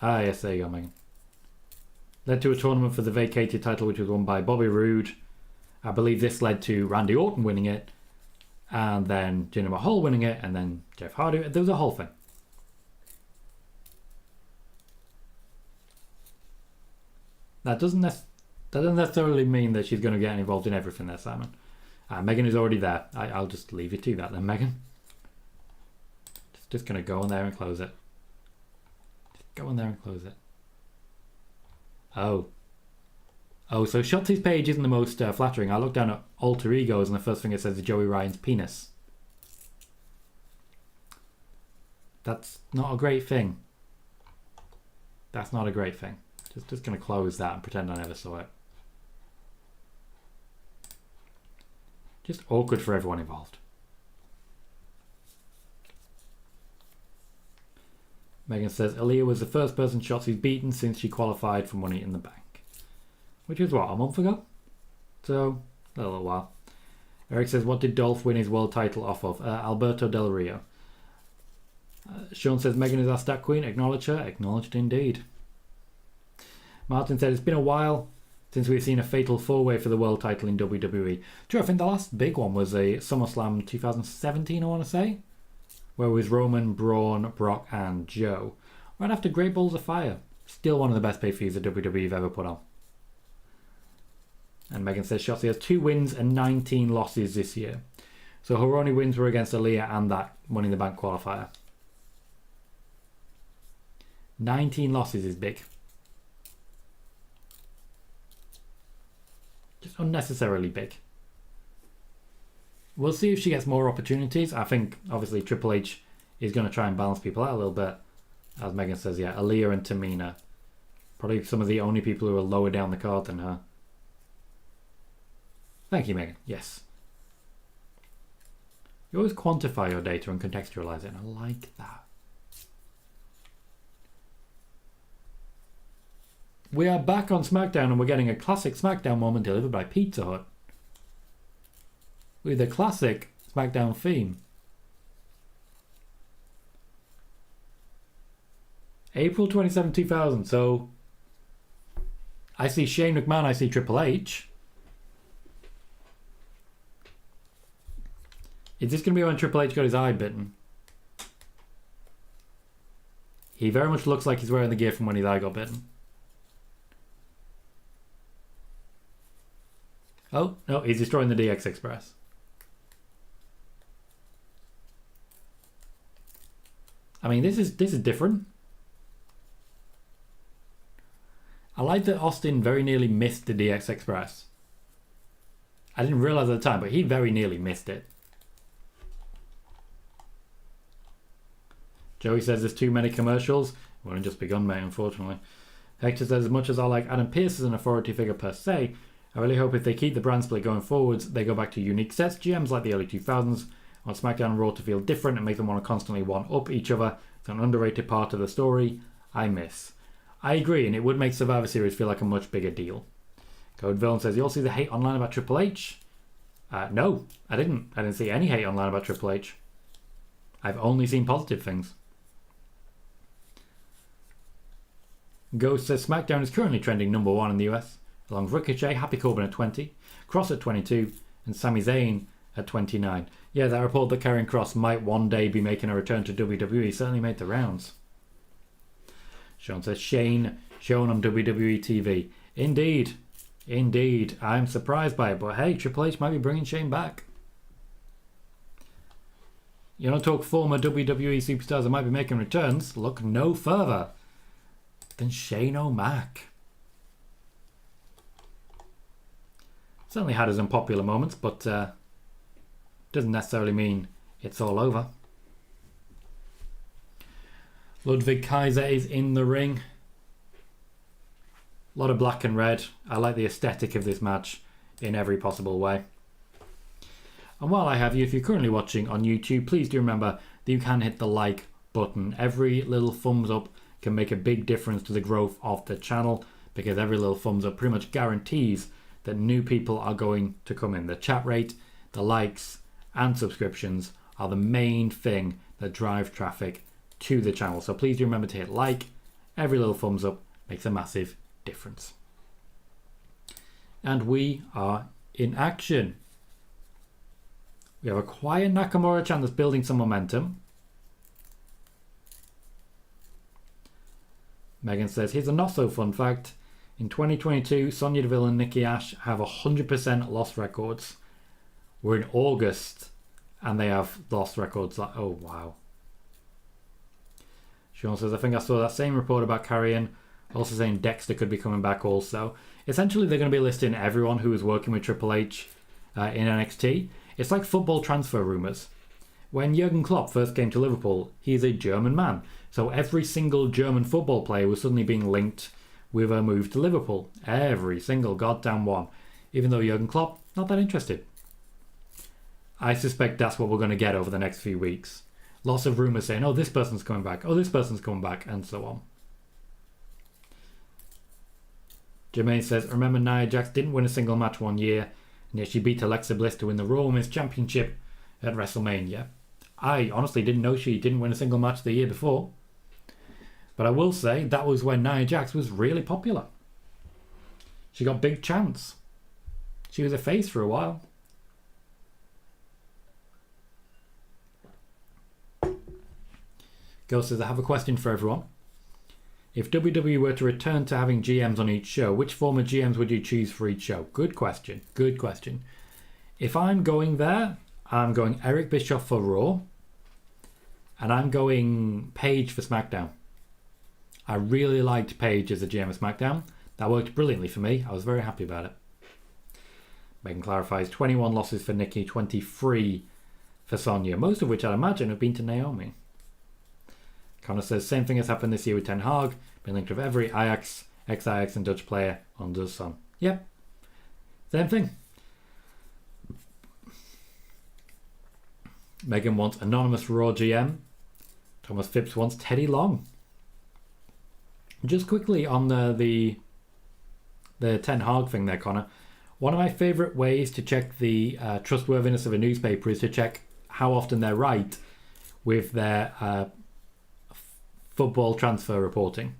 [SPEAKER 1] Ah, yes, there you go, Megan. Led to a tournament for the vacated title, which was won by Bobby Roode. I believe this led to Randy Orton winning it, and then Jinder Mahal winning it, and then Jeff Hardy. There was a whole thing. That doesn't necessarily mean that she's going to get involved in everything there, Simon. Megan is already there. I'll just leave you to that then, Megan. Just going to go in there and close it. Just go in there and close it. Oh. Oh, so Shotzi's page isn't the most flattering. I looked down at alter egos and the first thing it says is Joey Ryan's penis. That's not a great thing. That's not a great thing. Just going to close that and pretend I never saw it. Just awkward for everyone involved. Megan says, Aaliyah was the first person Shotzi's beaten since she qualified for Money in the Bank. Which was what, a month ago? So, a little while. Eric says, what did Dolph win his world title off of? Alberto Del Rio. Sean says, Megan is our stat queen. Acknowledge her. Acknowledged indeed. Martin said, it's been a while since we've seen a fatal four-way for the world title in WWE. True, I think the last big one was a SummerSlam 2017, I want to say, where it was Roman, Braun, Brock, and Joe. Right after Great Balls of Fire. Still one of the best pay-per-views that WWE have ever put on. And Megan says Shotzi has 2 wins and 19 losses this year. So her only wins were against Aaliyah and that Money in the Bank qualifier. 19 losses is big. Just unnecessarily big. We'll see if she gets more opportunities. I think, obviously, Triple H is going to try and balance people out a little bit. As Megan says, yeah, Aaliyah and Tamina. Probably some of the only people who are lower down the card than her. Thank you, Megan. Yes. You always quantify your data and contextualize it, and I like that. We are back on SmackDown, and we're getting a classic SmackDown moment delivered by Pizza Hut. With a classic SmackDown theme. April 27, 2000. So I see Shane McMahon, I see Triple H. Is this going to be when Triple H got his eye bitten? He very much looks like he's wearing the gear from when his eye got bitten. Oh, no, he's destroying the DX Express. I mean, this is different. I like that Austin very nearly missed the DX Express. I didn't realize at the time, but he very nearly missed it. Joey says there's too many commercials. Well, it's just begun, mate, unfortunately. Hector says, as much as I like Adam Pearce as an authority figure per se, I really hope if they keep the brand split going forwards, they go back to unique sets, GMs like the early 2000s. I want SmackDown and Raw to feel different and make them want to constantly one-up each other. It's an underrated part of the story I miss. I agree, and it would make Survivor Series feel like a much bigger deal. Code Villain says, you all see the hate online about Triple H? No, I didn't. I didn't see any hate online about Triple H. I've only seen positive things. Ghost says SmackDown is currently trending number 1 in the US, along with Ricochet, Happy Corbin at 20, Kross at 22, and Sami Zayn at 29. Yeah, that report that Karrion Kross might one day be making a return to WWE certainly made the rounds. Sean says Shane shown on WWE TV. Indeed. Indeed. I'm surprised by it, but hey, Triple H might be bringing Shane back. You want to talk former WWE superstars that might be making returns? Look no further than Shane O'Mac. Certainly had his unpopular moments, but doesn't necessarily mean it's all over. Ludwig Kaiser is in the ring. A lot of black and red. I like the aesthetic of this match in every possible way. And while I have you, if you're currently watching on YouTube, please do remember that you can hit the like button. Every little thumbs up can make a big difference to the growth of the channel, because every little thumbs up pretty much guarantees that new people are going to come in. The chat rate, the likes, and subscriptions are the main thing that drive traffic to the channel. So please do remember to hit like. Every little thumbs up makes a massive difference. And we are in action. We have a quiet Nakamura chant that's building some momentum. Megan says, here's a not so fun fact. In 2022, Sonya Deville and Nikki Ash have 100% lost records. We're in August and they have lost records like, oh wow. Sean says, I think I saw that same report about Karrion Also saying Dexter could be coming back also. Essentially, they're going to be listing everyone who was working with Triple H in NXT. It's like football transfer rumours. When Jurgen Klopp first came to Liverpool, he's a German man. So every single German football player was suddenly being linked with a move to Liverpool. Every single goddamn one. Even though Jurgen Klopp, not that interested. I suspect that's what we're going to get over the next few weeks. Lots of rumours saying, oh, this person's coming back, oh, this person's coming back, and so on. Jermaine says, remember Nia Jax didn't win a single match one year, and yet she beat Alexa Bliss to win the Raw Women's Championship at WrestleMania. I honestly didn't know she didn't win a single match the year before. But I will say, that was when Nia Jax was really popular. She got big chance. She was a face for a while. Girl says, I have a question for everyone. If WWE were to return to having GMs on each show, which former GMs would you choose for each show? Good question. Good question. If I'm going there, I'm going Eric Bischoff for Raw. And I'm going Paige for SmackDown. I really liked Paige as a GM of SmackDown. That worked brilliantly for me. I was very happy about it. Megan clarifies 21 losses for Nikki, 23 for Sonya. Most of which I'd imagine have been to Naomi. Connor says, same thing has happened this year with Ten Hag. Been linked with every Ajax, ex-Ajax and Dutch player under the sun. Yep. Same thing. Megan wants anonymous Raw GM. Thomas Phipps wants Teddy Long. Just quickly on the Ten Hag thing there, Connor. One of my favourite ways to check the trustworthiness of a newspaper is to check how often they're right with their football transfer reporting.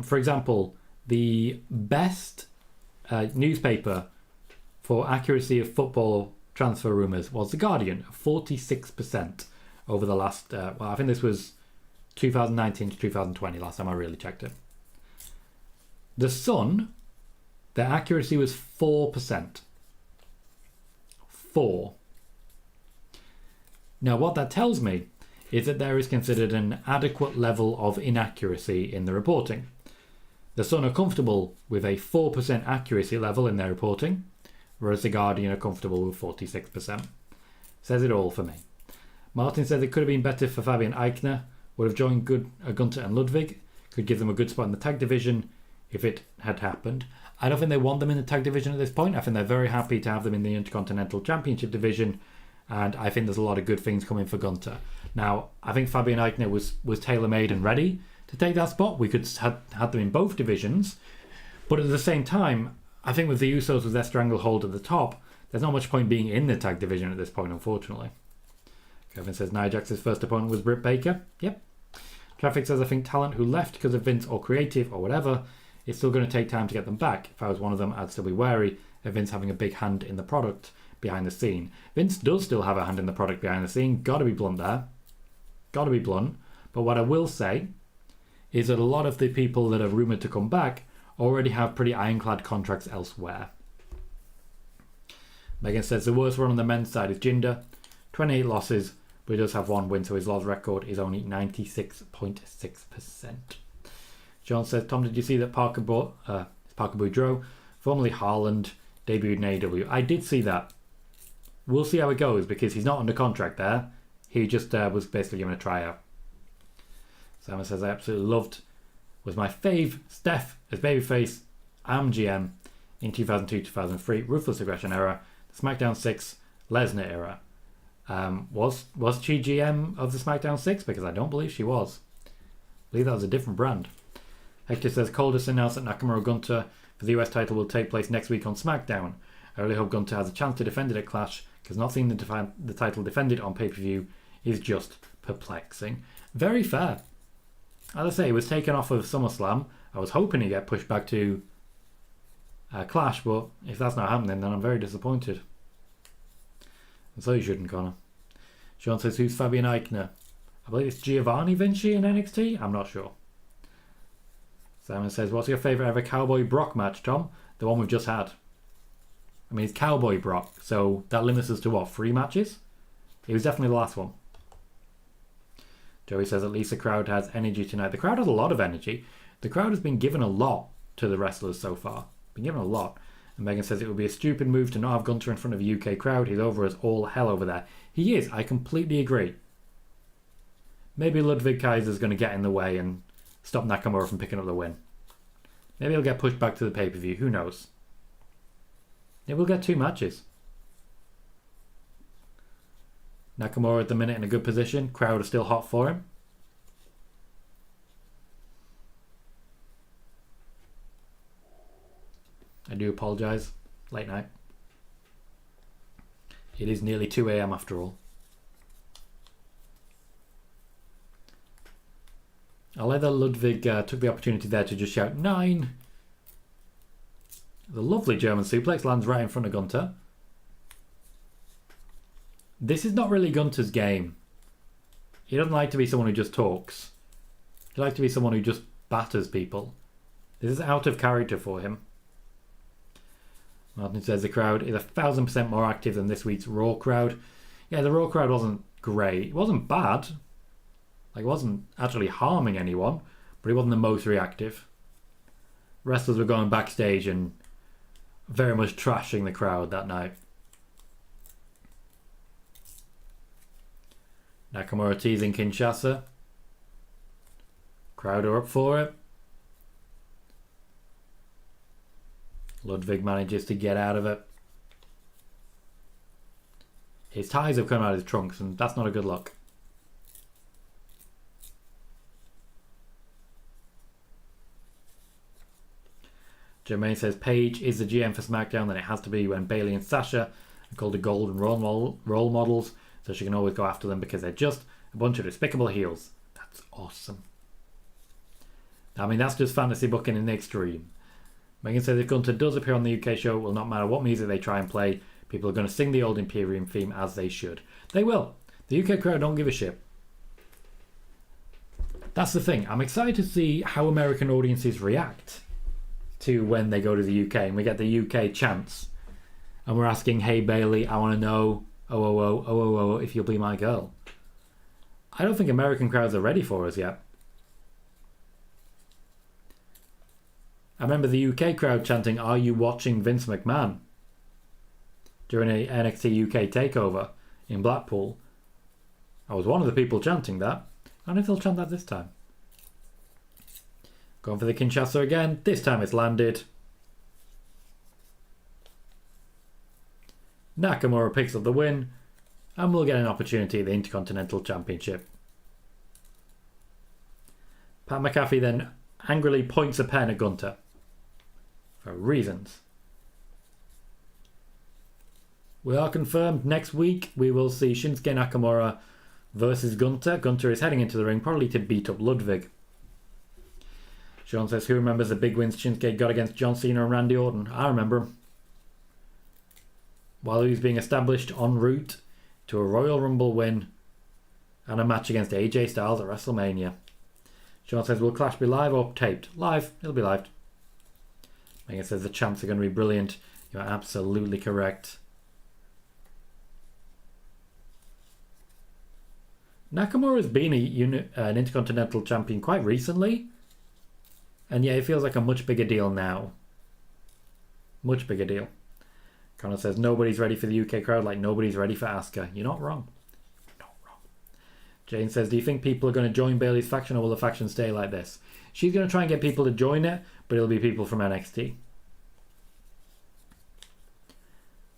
[SPEAKER 1] For example, the best newspaper for accuracy of football transfer rumours was The Guardian, 46% over the last, I think this was 2019 to 2020, last time I really checked it. The Sun, their accuracy was 4%. 4. Now what that tells me is that there is considered an adequate level of inaccuracy in the reporting. The Sun are comfortable with a 4% accuracy level in their reporting, whereas The Guardian are comfortable with 46%. Says it all for me. Martin says it could have been better for Fabian Eichner, would have joined Gunther and Ludwig, could give them a good spot in the tag division if it had happened. I don't think they want them in the tag division at this point. I think they're very happy to have them in the Intercontinental Championship division, and I think there's a lot of good things coming for Gunther. Now, I think Fabian Eichner was tailor-made and ready to take that spot. We could have had them in both divisions. But at the same time, I think with the Usos with their stranglehold at the top, there's not much point being in the tag division at this point, unfortunately. Kevin says Nia Jax's first opponent was Britt Baker. Yep. Traffic says I think talent who left because of Vince or creative or whatever, it's still going to take time to get them back. If I was one of them, I'd still be wary of Vince having a big hand in the product behind the scene. Vince does still have a hand in the product behind the scene. Got to be blunt there. Got to be blunt. But what I will say is that a lot of the people that are rumoured to come back already have pretty ironclad contracts elsewhere. Megan says the worst run on the men's side is Jinder. 28 losses, but he does have one win, so his loss record is only 96.6%. John says, Tom, did you see that Parker Boudreaux, formerly Haaland, debuted in AEW? I did see that. We'll see how it goes, because he's not under contract there. He just was basically given a tryout. Simon says, I absolutely loved, was my fave, Steph as babyface, am GM in 2002-2003, Ruthless Aggression era, the SmackDown 6, Lesnar era. Was she GM of the SmackDown 6? Because I don't believe she was. I believe that was a different brand. Hector says, Cole just announced that Nakamura Gunther for the US title will take place next week on SmackDown. I really hope Gunther has a chance to defend it at Clash, because not seeing the title defended on pay-per-view is just perplexing. Very fair. As I say, it was taken off of SummerSlam. I was hoping to get pushed back to Clash, but if that's not happening, then I'm very disappointed. And so you shouldn't, Connor. Sean says, who's Fabian Eichner? I believe it's Giovanni Vinci in NXT? I'm not sure. Simon says, what's your favourite ever Cowboy Brock match, Tom? The one we've just had. I mean, it's Cowboy Brock, so that limits us to what, 3 matches? It was definitely the last one. Joey says, at least the crowd has energy tonight. The crowd has a lot of energy. The crowd has been given a lot to the wrestlers so far. Been given a lot. And Megan says it would be a stupid move to not have Gunther in front of a UK crowd. He's over as all hell over there. He is. I completely agree. Maybe Ludwig Kaiser's going to get in the way and stop Nakamura from picking up the win. Maybe he'll get pushed back to the pay-per-view. Who knows? Maybe we'll get 2 matches. Nakamura at the minute in a good position. Crowd are still hot for him. I do apologise. Late night. It is nearly 2 a.m. after all. I like that Ludwig took the opportunity there to just shout 9. The lovely German suplex lands right in front of Gunther. This is not really Gunther's game. He doesn't like to be someone who just talks. He likes to be someone who just batters people. This is out of character for him. Martin says the crowd is 1,000% more active than this week's Raw crowd. Yeah, the Raw crowd wasn't great. It wasn't bad. Like, it wasn't actually harming anyone, but it wasn't the most reactive. Wrestlers were going backstage and very much trashing the crowd that night. Nakamura teasing Kinshasa. Crowd are up for it. Ludwig manages to get out of it. His ties have come out of his trunks, and that's not a good look. Jermaine says Paige is the GM for SmackDown, then it has to be when Bayley and Sasha are called the golden role models, so she can always go after them because they're just a bunch of despicable heels. That's awesome. I mean, that's just fantasy booking in the extreme. Megan says if Gunther does appear on the UK show, it will not matter what music they try and play. People are going to sing the old Imperium theme as they should. They will. The UK crowd don't give a shit. That's the thing. I'm excited to see how American audiences react to when they go to the UK and we get the UK chants. And we're asking, hey Bayley, I want to know, if you'll be my girl. I don't think American crowds are ready for us yet. I remember the UK crowd chanting, are you watching Vince McMahon? During a NXT UK takeover in Blackpool. I was one of the people chanting that. I don't know if they'll chant that this time. Going for the Kinshasa again. This time it's landed. Nakamura picks up the win. And we'll get an opportunity at the Intercontinental Championship. Pat McAfee then angrily points a pen at Gunther. For reasons. We are confirmed next week we will see Shinsuke Nakamura versus Gunther. Gunther is heading into the ring probably to beat up Ludwig. Sean says, who remembers the big wins Shinsuke got against John Cena and Randy Orton? I remember him. While he was being established en route to a Royal Rumble win and a match against AJ Styles at WrestleMania. Sean says, will Clash be live or taped? Live. It'll be live. Megan says the chants are going to be brilliant. You're absolutely correct. Nakamura's been an Intercontinental Champion quite recently. And yeah, it feels like a much bigger deal now. Much bigger deal. Connor says nobody's ready for the UK crowd like nobody's ready for Asuka. You're not wrong. You're not wrong. Jane says, do you think people are going to join Bayley's faction or will the faction stay like this? She's going to try and get people to join it, but it'll be people from NXT.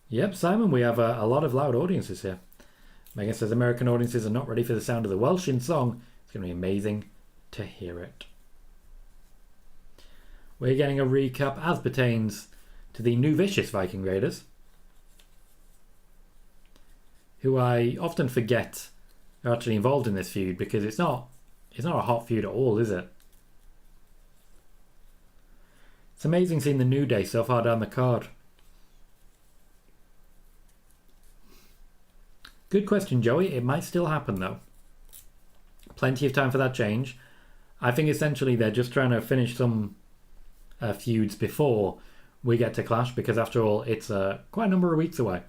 [SPEAKER 1] Yep, Simon, we have a lot of loud audiences here. Megan says American audiences are not ready for the sound of the Welsh in song. It's going to be amazing to hear it. We're getting a recap as pertains to the new vicious Viking Raiders, who I often forget are actually involved in this feud because it's not a hot feud at all, is it? It's amazing seeing the New Day so far down the card. Good question, Joey. It might still happen, though. Plenty of time for that change. I think essentially they're just trying to finish some feuds before we get to Clash, because after all, it's quite a number of weeks away.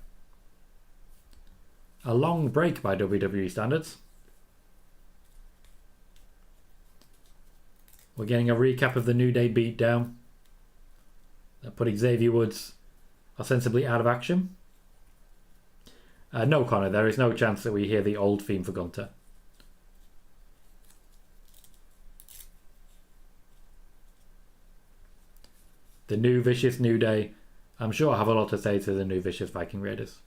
[SPEAKER 1] A long break by WWE standards. We're getting a recap of the New Day beatdown. That put Xavier Woods ostensibly out of action. No, Connor, there is no chance that we hear the old theme for Gunter. The new Vicious New Day. I'm sure I have a lot to say to the new Vicious Viking Raiders.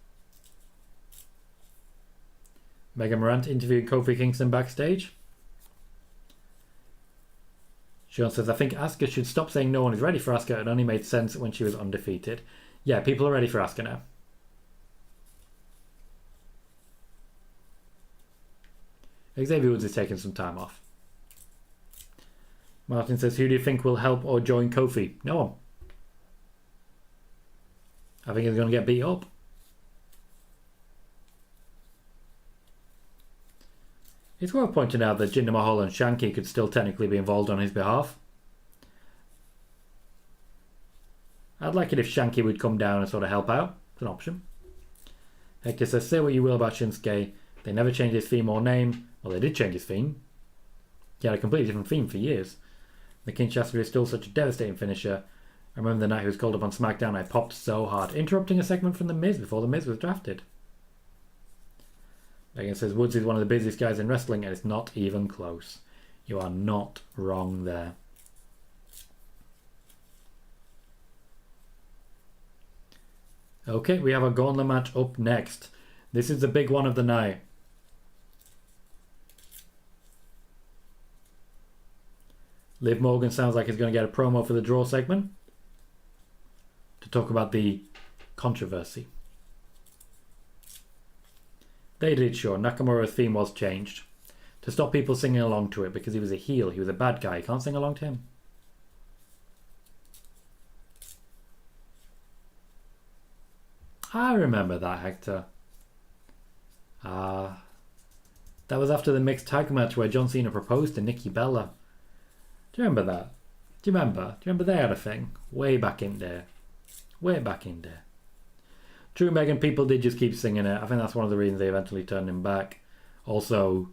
[SPEAKER 1] Megan Morant interviewing Kofi Kingston backstage. Sean says, I think Asuka should stop saying no one is ready for Asuka. It only made sense when she was undefeated. Yeah, people are ready for Asuka now. Xavier Woods is taking some time off. Martin says, who do you think will help or join Kofi? No one. I think he's going to get beat up. It's worth pointing out that Jinder Mahal and Shanky could still technically be involved on his behalf. I'd like it if Shanky would come down and sort of help out. It's an option. Hector says, say what you will about Shinsuke. They never changed his theme or name. Well, they did change his theme. He had a completely different theme for years. The Kinshasa is still such a devastating finisher. I remember the night he was called up on SmackDown, I popped so hard, interrupting a segment from The Miz before The Miz was drafted. Megan says, Woods is one of the busiest guys in wrestling and it's not even close. You are not wrong there. Okay, we have a Gauntlet match up next. This is the big one of the night. Liv Morgan sounds like he's going to get a promo for the draw segment to talk about the controversy. They did sure. Nakamura's theme was changed to stop people singing along to it because he was a heel. He was a bad guy. You can't sing along to him. I remember that, Hector. That was after the mixed tag match where John Cena proposed to Nikki Bella. Do you remember that? Do you remember they had a thing? Way back in there. Way back in there. True, Megan, people did just keep singing it. I think that's one of the reasons they eventually turned him back. Also,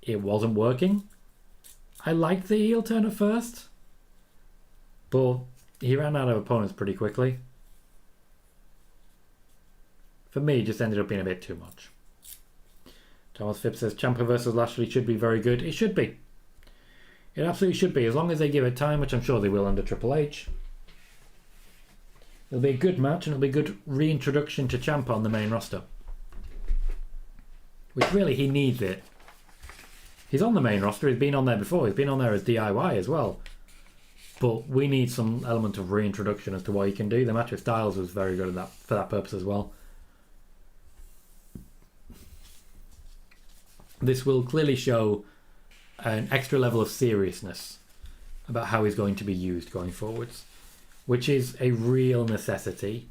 [SPEAKER 1] it wasn't working. I liked the heel turn at first, but he ran out of opponents pretty quickly. For me, it just ended up being a bit too much. Thomas Phipps says Ciampa versus Lashley should be very good. It should be. It absolutely should be, as long as they give it time, which I'm sure they will under Triple H. It'll be a good match and it'll be a good reintroduction to Ciampa on the main roster. Which really, he needs it. He's on the main roster, he's been on there before, he's been on there as DIY as well. But we need some element of reintroduction as to what he can do. The match with Styles was very good at that, for that purpose as well. This will clearly show an extra level of seriousness about how he's going to be used going forwards, which is a real necessity.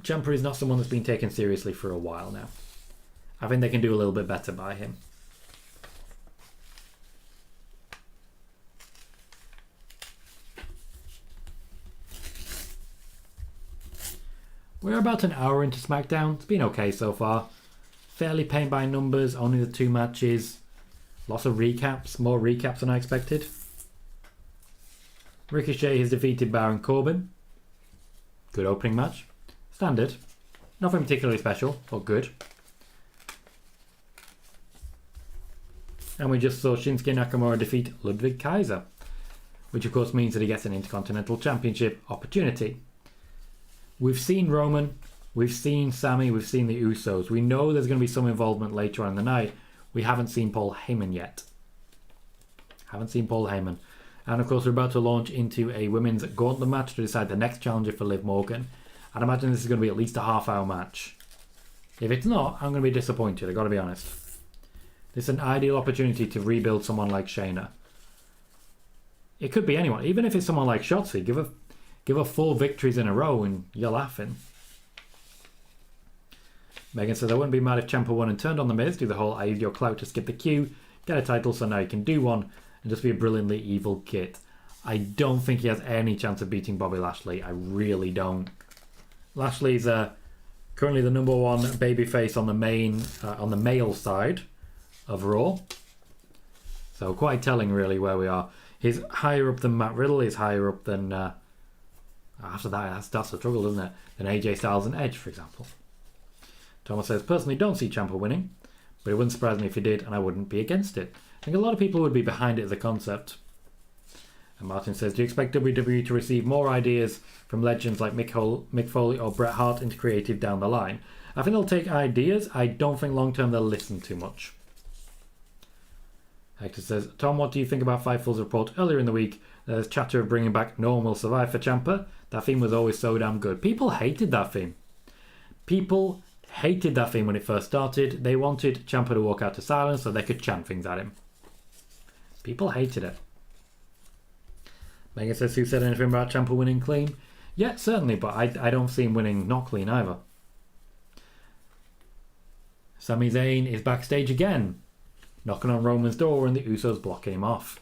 [SPEAKER 1] Ciampa is not someone that's been taken seriously for a while now. I think they can do a little bit better by him. We're about an hour into SmackDown. It's been okay so far. Fairly paint by numbers, only the 2 matches. Lots of recaps, more recaps than I expected. Ricochet has defeated Baron Corbin. Good opening match. Standard. Nothing particularly special, but good. And we just saw Shinsuke Nakamura defeat Ludwig Kaiser, which of course means that he gets an Intercontinental Championship opportunity. We've seen Roman, we've seen Sami, we've seen the Usos. We know there's going to be some involvement later on in the night. We haven't seen Paul Heyman yet. And of course we're about to launch into a women's gauntlet match to decide the next challenger for Liv Morgan. I'd imagine this is going to be at least a half-hour match. If it's not, I'm going to be disappointed, I've got to be honest. This is an ideal opportunity to rebuild someone like Shayna. It could be anyone, even if it's someone like Shotzi. Give her 4 victories in a row and you're laughing. Megan says, I wouldn't be mad if Ciampa won and turned on The Miz, do the whole I use your clout to skip the queue, get a title so now you can do one, and just be a brilliantly evil kid. I don't think he has any chance of beating Bobby Lashley. I really don't. Lashley's currently the number 1 babyface on the male side of Raw. So quite telling, really, where we are. He's higher up than Matt Riddle. He's higher up than... after that, that's a struggle, isn't it? Than AJ Styles and Edge, for example. Thomas says, personally don't see Ciampa winning, but it wouldn't surprise me if he did, and I wouldn't be against it. I think a lot of people would be behind it as a concept. And Martin says, do you expect WWE to receive more ideas from legends like Mick Foley or Bret Hart into creative down the line? I think they'll take ideas. I don't think long term they'll listen too much. Hector says, Tom, what do you think about Fightful's report earlier in the week? There's chatter of bringing back normal Survivor Ciampa. That theme was always so damn good. People hated that theme. People hated that theme when it first started. They wanted Ciampa to walk out to silence so they could chant things at him. People hated it. Megan says, who said anything about Ciampa winning clean? Yeah, certainly, but I don't see him winning not clean either. Sami Zayn is backstage again, knocking on Roman's door and the Usos blocking him off.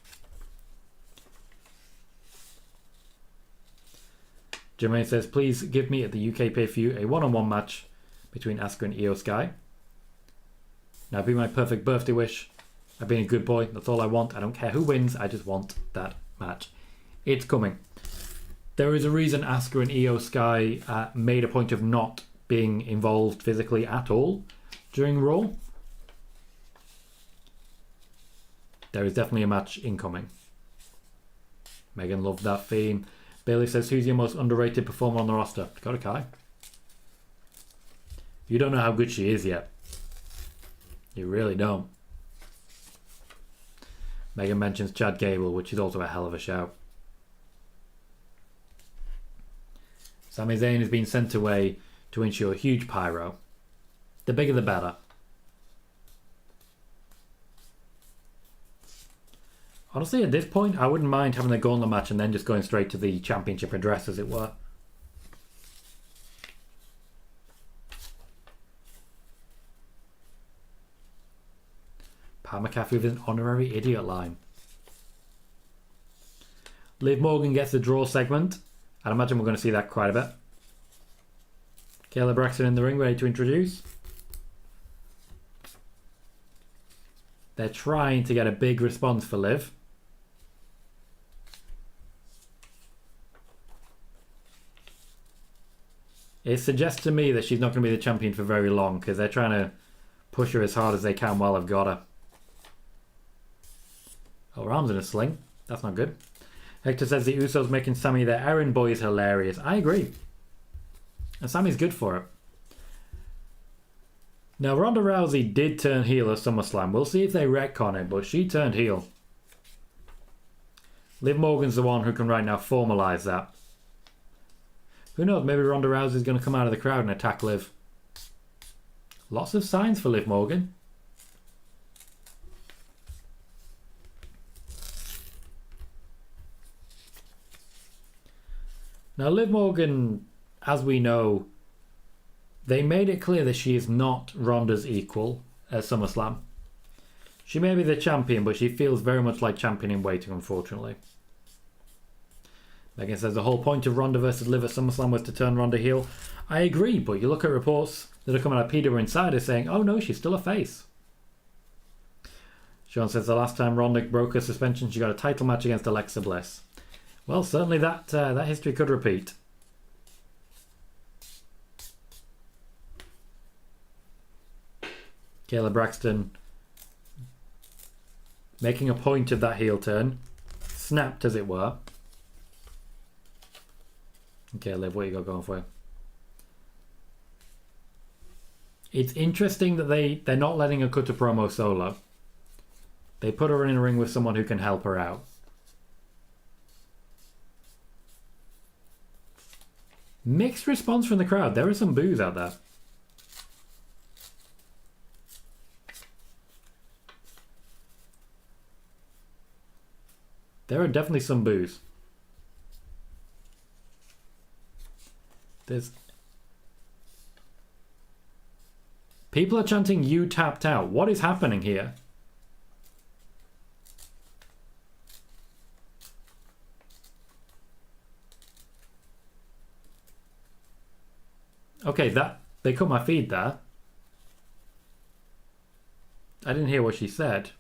[SPEAKER 1] Jermaine says, please give me at the UK pay-per-view a one-on-one match between Asuka and Io Sky. Now, be my perfect birthday wish. I've been a good boy. That's all I want. I don't care who wins. I just want that match. It's coming. There is a reason Asuka and Io Sky made a point of not being involved physically at all during Raw. There is definitely a match incoming. Megan loved that theme. Bailey says, who's your most underrated performer on the roster? Dakota Kai. You don't know how good she is yet. You really don't. Megan mentions Chad Gable, which is also a hell of a shout. Sami Zayn has been sent away to ensure huge pyro. The bigger the better. Honestly, at this point, I wouldn't mind having the Gauntlet match and then just going straight to the championship address, as it were. Pat McAfee with an honorary idiot line. Liv Morgan gets the draw segment. I'd imagine we're going to see that quite a bit. Kayla Braxton in the ring, ready to introduce. They're trying to get a big response for Liv. It suggests to me that she's not going to be the champion for very long because they're trying to push her as hard as they can while they've got her. Oh, her arm's in a sling. That's not good. Hector says the Usos making Sami their errand boy is hilarious. I agree. And Sami's good for it. Now, Ronda Rousey did turn heel at SummerSlam. We'll see if they retcon it, but she turned heel. Liv Morgan's the one who can right now formalise that. Who knows, maybe Ronda Rousey's going to come out of the crowd and attack Liv. Lots of signs for Liv Morgan. Now, Liv Morgan, as we know, they made it clear that she is not Ronda's equal at SummerSlam. She may be the champion, but she feels very much like champion in waiting, unfortunately. Megan says the whole point of Ronda versus Liv at SummerSlam was to turn Ronda heel. I agree, but you look at reports that are coming out of PW Insider saying, oh no, she's still a face. Sean says the last time Ronda broke her suspension, she got a title match against Alexa Bliss. Well, certainly that history could repeat. Kayla Braxton making a point of that heel turn. Snapped, as it were. Okay, Liv, what you got going for you? It's interesting that they're not letting her cut a promo solo. They put her in a ring with someone who can help her out. Mixed response from the crowd. There are some boos out there. There are definitely some boos. There's... People are chanting, you tapped out. What is happening here? Okay, they cut my feed there. I didn't hear what she said.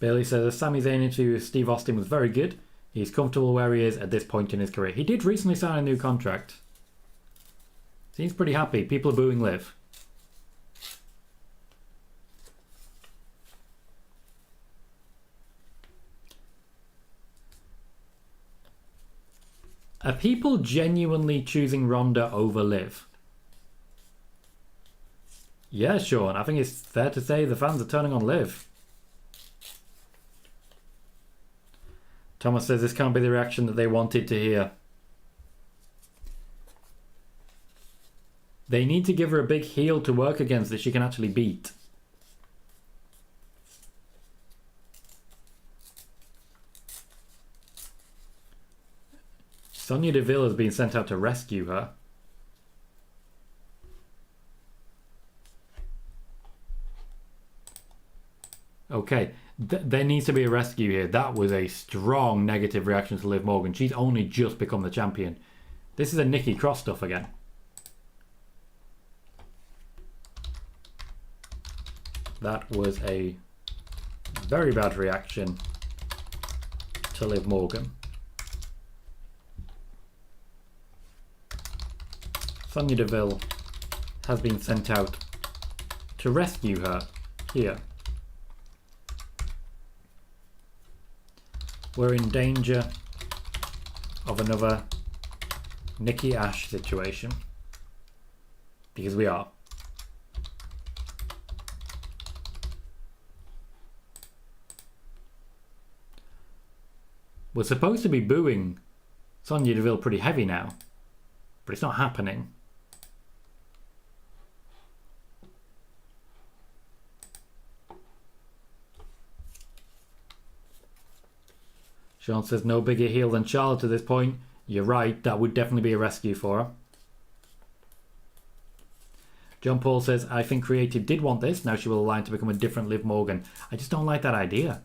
[SPEAKER 1] Bailey says the Sami Zayn interview with Steve Austin was very good. He's comfortable where he is at this point in his career. He did recently sign a new contract. Seems pretty happy. People are booing Liv. Are people genuinely choosing Ronda over Liv? Yeah, Sean. I think it's fair to say the fans are turning on Liv. Thomas says this can't be the reaction that they wanted to hear. They need to give her a big heel to work against that she can actually beat. Sonya Deville has been sent out to rescue her. Okay, there needs to be a rescue here. That was a strong negative reaction to Liv Morgan. She's only just become the champion. This is a Nikki Cross stuff again. That was a very bad reaction to Liv Morgan. Sonya Deville has been sent out to rescue her here. We're in danger of another Nikki Ash situation. Because we are. We're supposed to be booing Sonya Deville pretty heavy now. But it's not happening. Sean says no bigger heel than Charlotte at this point. You're right, that would definitely be a rescue for her. John Paul says, I think Creative did want this. Now she will align to become a different Liv Morgan. I just don't like that idea.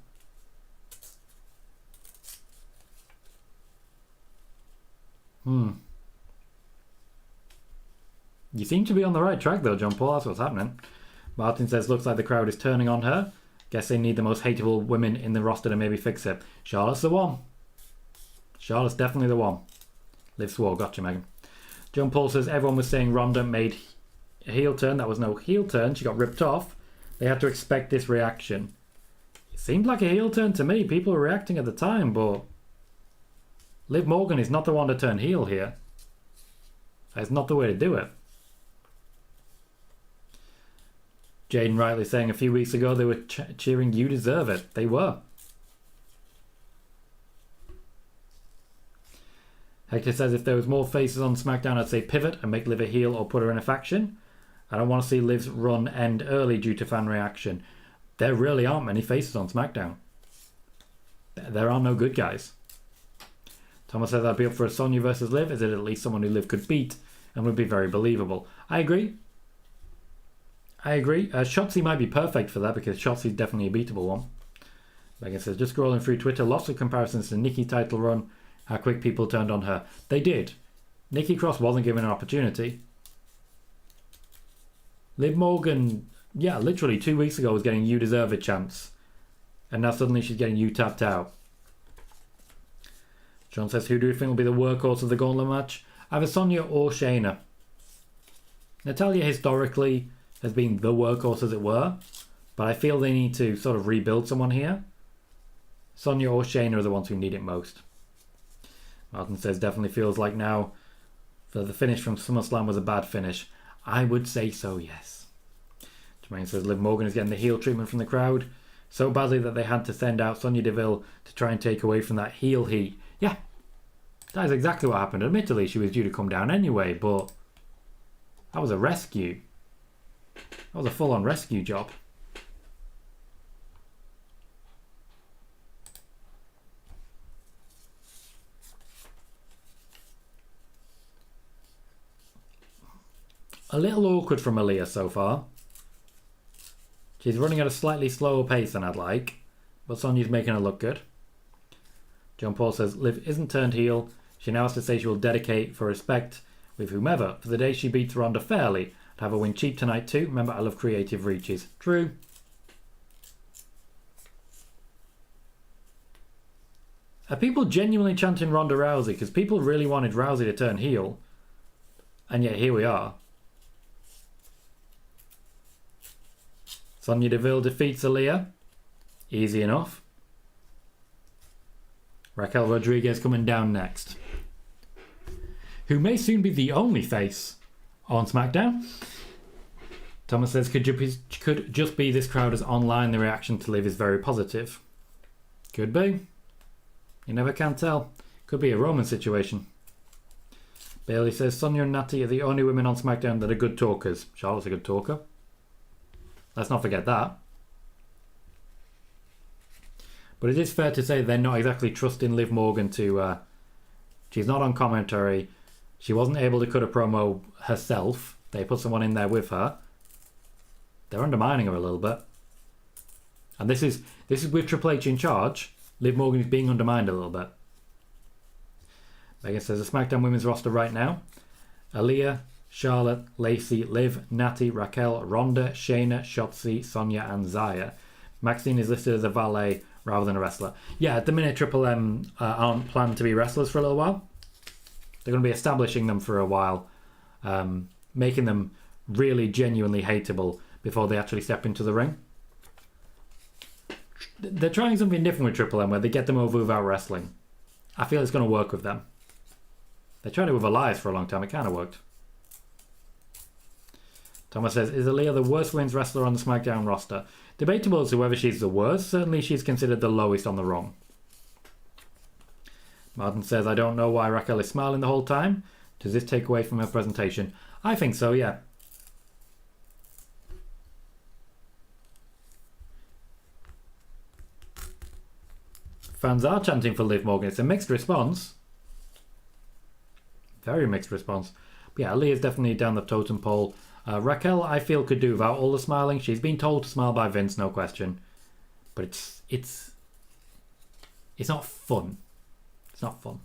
[SPEAKER 1] You seem to be on the right track though, John Paul. That's what's happening. Martin says, looks like the crowd is turning on her. Guess they need the most hateable women in the roster to maybe fix it. Charlotte's the one. Charlotte's definitely the one. Liv swore. Gotcha, Megan. John Paul says, everyone was saying Ronda made a heel turn. That was no heel turn. She got ripped off. They had to expect this reaction. It seemed like a heel turn to me. People were reacting at the time, but Liv Morgan is not the one to turn heel here. That's not the way to do it. Jaden rightly saying a few weeks ago they were cheering you deserve it. They were. Hector says if there was more faces on SmackDown I'd say pivot and make Liv a heel or put her in a faction. I don't want to see Liv's run end early due to fan reaction. There really aren't many faces on SmackDown. There are no good guys. Thomas says I'd be up for a Sonya versus Liv. Is it at least someone who Liv could beat and would be very believable? I agree. Shotzi might be perfect for that because Shotzi's definitely a beatable one. Megan says, just scrolling through Twitter, lots of comparisons to Nikki title run, how quick people turned on her. They did. Nikki Cross wasn't given an opportunity. Liv Morgan, yeah, literally 2 weeks ago was getting you deserve a chance. And now suddenly she's getting you tapped out. John says, who do you think will be the workhorse of the Gauntlet match? Either Sonya or Shayna. Natalya historically has been the workhorse as it were, but I feel they need to sort of rebuild someone here. Sonya or Shayna are the ones who need it most. Martin says definitely feels like now that the finish from SummerSlam was a bad finish. I would say so, yes. Jermaine says Liv Morgan is getting the heel treatment from the crowd so badly that they had to send out Sonya Deville to try and take away from that heel heat. Yeah, that is exactly what happened. Admittedly, she was due to come down anyway, but that was a rescue. That was a full-on rescue job. A little awkward from Aaliyah so far. She's running at a slightly slower pace than I'd like, but Sonya's making her look good. John Paul says, Liv isn't turned heel. She now has to say she will dedicate for respect with whomever. For the day she beats Ronda fairly, I'd have her win cheap tonight too. Remember, I love creative reaches. True. Are people genuinely chanting Ronda Rousey? Because people really wanted Rousey to turn heel. And yet here we are. Sonya Deville defeats Aaliyah. Easy enough. Raquel Rodriguez coming down next. Who may soon be the only face on SmackDown. Thomas says, could just be this crowd is online. The reaction to Liv is very positive. Could be. You never can tell. Could be a Roman situation. Bailey says, Sonya and Natty are the only women on SmackDown that are good talkers. Charlotte's a good talker. Let's not forget that. But it is fair to say they're not exactly trusting Liv Morgan to... she's not on commentary. She wasn't able to cut a promo herself. They put someone in there with her. They're undermining her a little bit. And this is with Triple H in charge. Liv Morgan is being undermined a little bit. Megan says, the SmackDown women's roster right now. Aaliyah, Charlotte, Lacey, Liv, Natty, Raquel, Ronda, Shayna, Shotzi, Sonya and Xia. Maxine is listed as a valet rather than a wrestler. Yeah, at the minute Triple M aren't planned to be wrestlers for a little while. They're going to be establishing them for a while. Making them really genuinely hateable before they actually step into the ring. They're trying something different with Triple M where they get them over without wrestling. I feel it's going to work with them. They tried it with Elias for a long time. It kind of worked. Thomas says, is Aaliyah the worst women's wrestler on the SmackDown roster? Debatable as to whether she's the worst. Certainly she's considered the lowest on the rung. Martin says, I don't know why Raquel is smiling the whole time. Does this take away from her presentation? I think so, yeah. Fans are chanting for Liv Morgan. It's a mixed response. Very mixed response. But yeah, Aaliyah's definitely down the totem pole. Raquel, I feel, could do without all the smiling. She's been told to smile by Vince, no question. But it's not fun. It's not fun.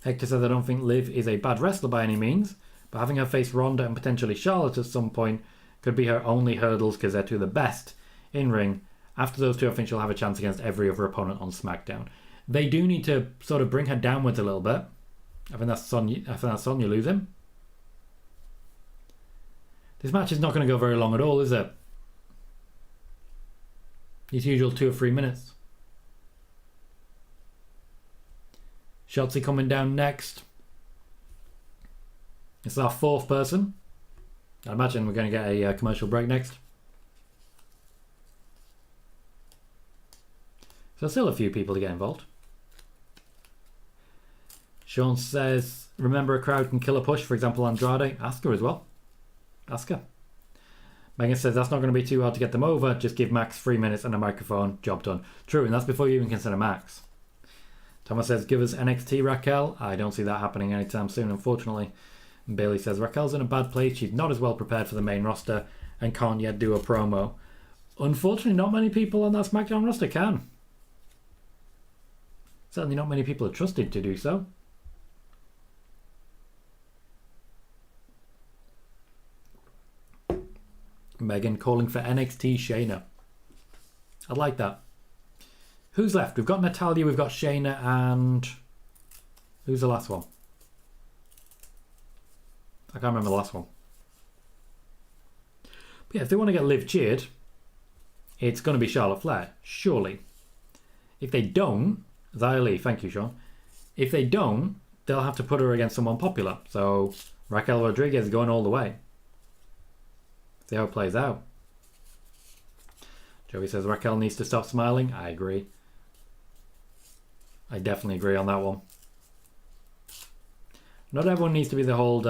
[SPEAKER 1] Hector says, I don't think Liv is a bad wrestler by any means, but having her face Ronda and potentially Charlotte at some point could be her only hurdles because they're two of the best in ring. After those two, I think she'll have a chance against every other opponent on SmackDown. They do need to sort of bring her downwards a little bit. I think that's Sonya losing. This match is not going to go very long at all, is it? It's usual 2 or 3 minutes. Shotzi coming down next. This is our 4th person. I imagine we're going to get a commercial break next. So still a few people to get involved. Sean says, remember a crowd can kill a push, for example Andrade. Ask her as well. Ask her. Megan says that's not going to be too hard to get them over. Just give Max 3 minutes and a microphone. Job done. True, and that's before you even consider Max. Thomas says, give us NXT Raquel. I don't see that happening anytime soon, unfortunately. And Bailey says, Raquel's in a bad place. She's not as well prepared for the main roster and can't yet do a promo. Unfortunately, not many people on that SmackDown roster can. Certainly not many people are trusted to do so. Megan calling for NXT Shayna. I like that. Who's left? We've got Natalya, we've got Shayna, and... who's the last one? I can't remember the last one. But yeah, if they want to get Liv cheered, it's going to be Charlotte Flair, surely. If they don't... Xia Li, thank you, Sean. If they don't, they'll have to put her against someone popular. So Raquel Rodriguez is going all the way. See how it plays out. Joey says Raquel needs to stop smiling. I agree. I definitely agree on that one. Not everyone needs to be the whole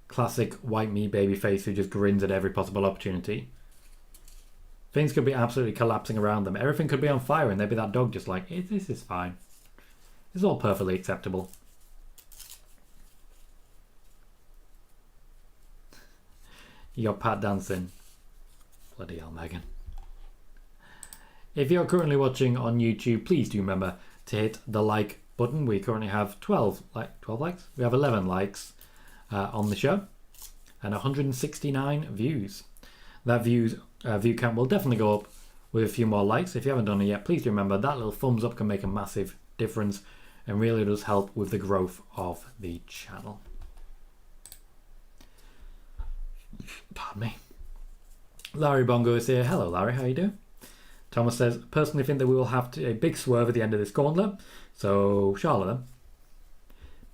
[SPEAKER 1] classic white meat baby face who just grins at every possible opportunity. Things could be absolutely collapsing around them. Everything could be on fire and there'd be that dog just like, this is fine. This is all perfectly acceptable. You got Pat dancing. Bloody hell, Megan. If you're currently watching on YouTube, please do remember to hit the like button. We currently have 12 likes. We have 11 likes on the show and 169 views. That view count will definitely go up with a few more likes. If you haven't done it yet, please do remember that little thumbs up can make a massive difference and really does help with the growth of the channel. Pardon me. Larry Bongo is here. Hello Larry, how you doing? Thomas says, personally think that we will have a big swerve at the end of this gauntlet. So Charlotte then.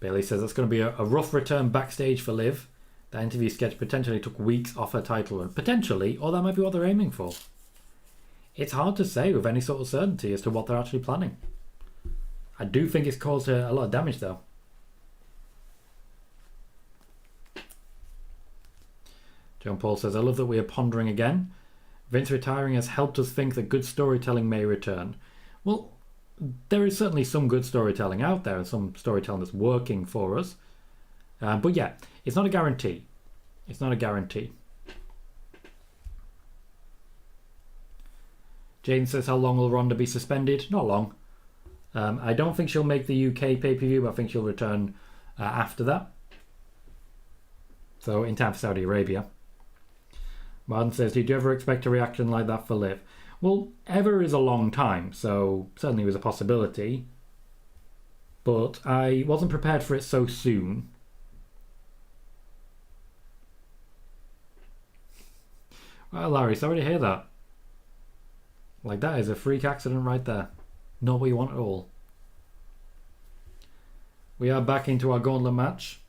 [SPEAKER 1] Bailey says that's going to be a rough return backstage for Liv. That interview sketch potentially took weeks off her title run. Potentially, or that might be what they're aiming for. It's hard to say with any sort of certainty as to what they're actually planning. I do think it's caused her a lot of damage though. John Paul says, I love that we are pondering again. Vince retiring has helped us think that good storytelling may return. Well, there is certainly some good storytelling out there and some storytelling that's working for us. But yeah, it's not a guarantee. It's not a guarantee. Jane says, how long will Ronda be suspended? Not long. I don't think she'll make the UK pay-per-view, but I think she'll return after that. So in time for Saudi Arabia. Martin says, did you ever expect a reaction like that for Liv? Well, ever is a long time, so certainly was a possibility. But I wasn't prepared for it so soon. Well, Larry, sorry to hear that. Like, that is a freak accident right there. Not what you want at all. We are back into our gauntlet match.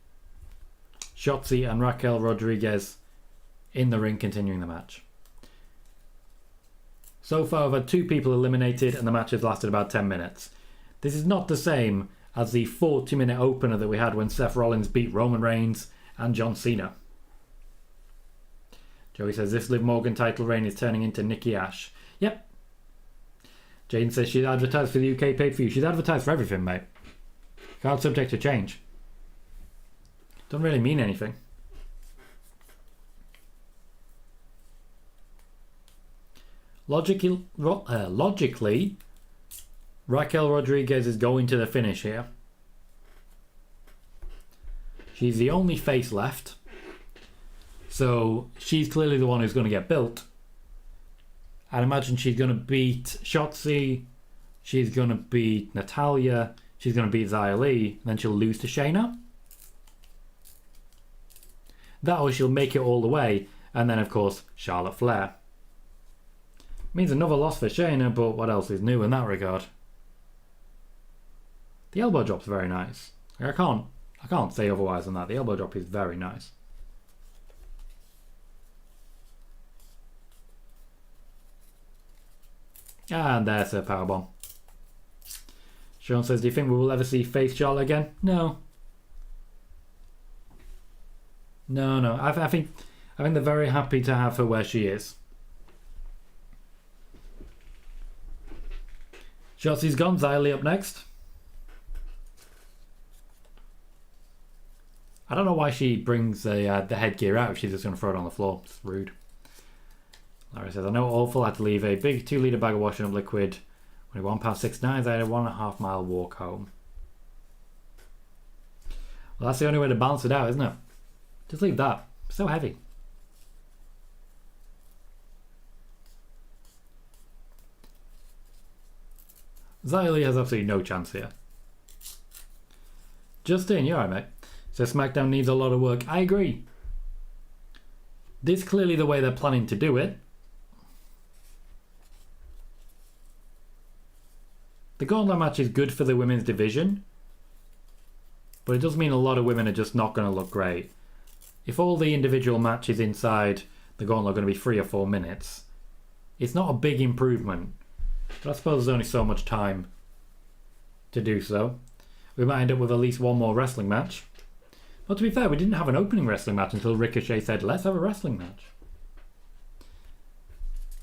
[SPEAKER 1] Shotzi and Raquel Rodriguez in the ring continuing the match. So far I've had 2 people eliminated and the match has lasted about 10 minutes. This is not the same as the 40-minute opener that we had when Seth Rollins beat Roman Reigns and John Cena. Joey says this Liv Morgan title reign is turning into Nikki Ash. Yep. Jane says she's advertised for the UK pay-per-view. She's advertised for everything, mate. Can't subject to change. Doesn't really mean anything. Logically, Raquel Rodriguez is going to the finish here. She's the only face left. So she's clearly the one who's going to get built. I'd imagine she's going to beat Shotzi. She's going to beat Natalya. She's going to beat Xia Li. And then she'll lose to Shayna. That or she'll make it all the way. And then, of course, Charlotte Flair. Means another loss for Shayna, but what else is new in that regard? The elbow drop's very nice. I can't say otherwise than that. The elbow drop is very nice. And there's a powerbomb. Sean says, do you think we will ever see face Charlotte again? No. No. I think they're very happy to have her where she is. Shotzi's gone. Xia Li up next. I don't know why she brings the headgear out if she's just going to throw it on the floor. It's rude. Larry says, I know awful. I had to leave a big 2-litre bag of washing up liquid. When £1.69, I had a 1.5 mile walk home. Well, that's the only way to balance it out, isn't it? Just leave that. It's so heavy. Xia Li has absolutely no chance here. Justin, you're alright, mate. So SmackDown needs a lot of work. I agree. This is clearly the way they're planning to do it. The Gauntlet match is good for the women's division, but it does mean a lot of women are just not going to look great. If all the individual matches inside the Gauntlet are going to be 3 or 4 minutes, it's not a big improvement. But I suppose there's only so much time to do so. We might end up with at least one more wrestling match. But to be fair, we didn't have an opening wrestling match until Ricochet said, let's have a wrestling match.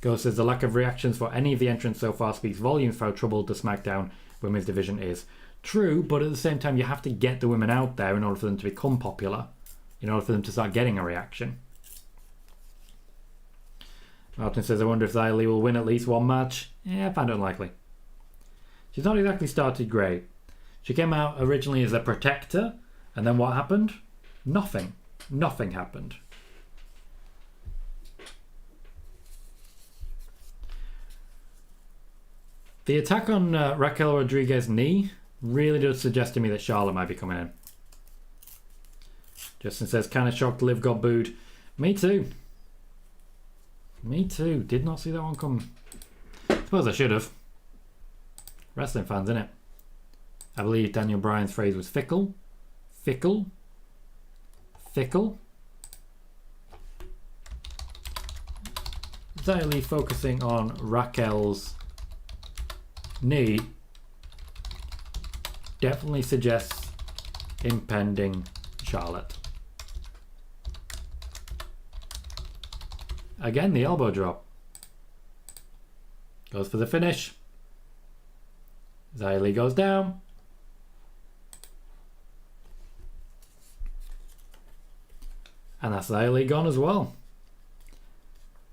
[SPEAKER 1] Ghost says the lack of reactions for any of the entrants so far speaks volumes for how troubled the SmackDown women's division is. True, but at the same time you have to get the women out there in order for them to become popular. In order for them to start getting a reaction. Martin says, I wonder if Xia Li will win at least one match. Yeah, I find it unlikely. She's not exactly started great. She came out originally as a protector, and then what happened? Nothing. Nothing happened. The attack on Raquel Rodriguez's knee really does suggest to me that Charlotte might be coming in. Justin says, kind of shocked Liv got booed. Me too. Me too. Did not see that one coming. Suppose I should have. Wrestling fans, innit? I believe Daniel Bryan's phrase was fickle. Fickle. Fickle. Entirely focusing on Raquel's knee definitely suggests impending Charlotte. Again, the elbow drop. Goes for the finish. Xia Li goes down. And that's Xia Li gone as well.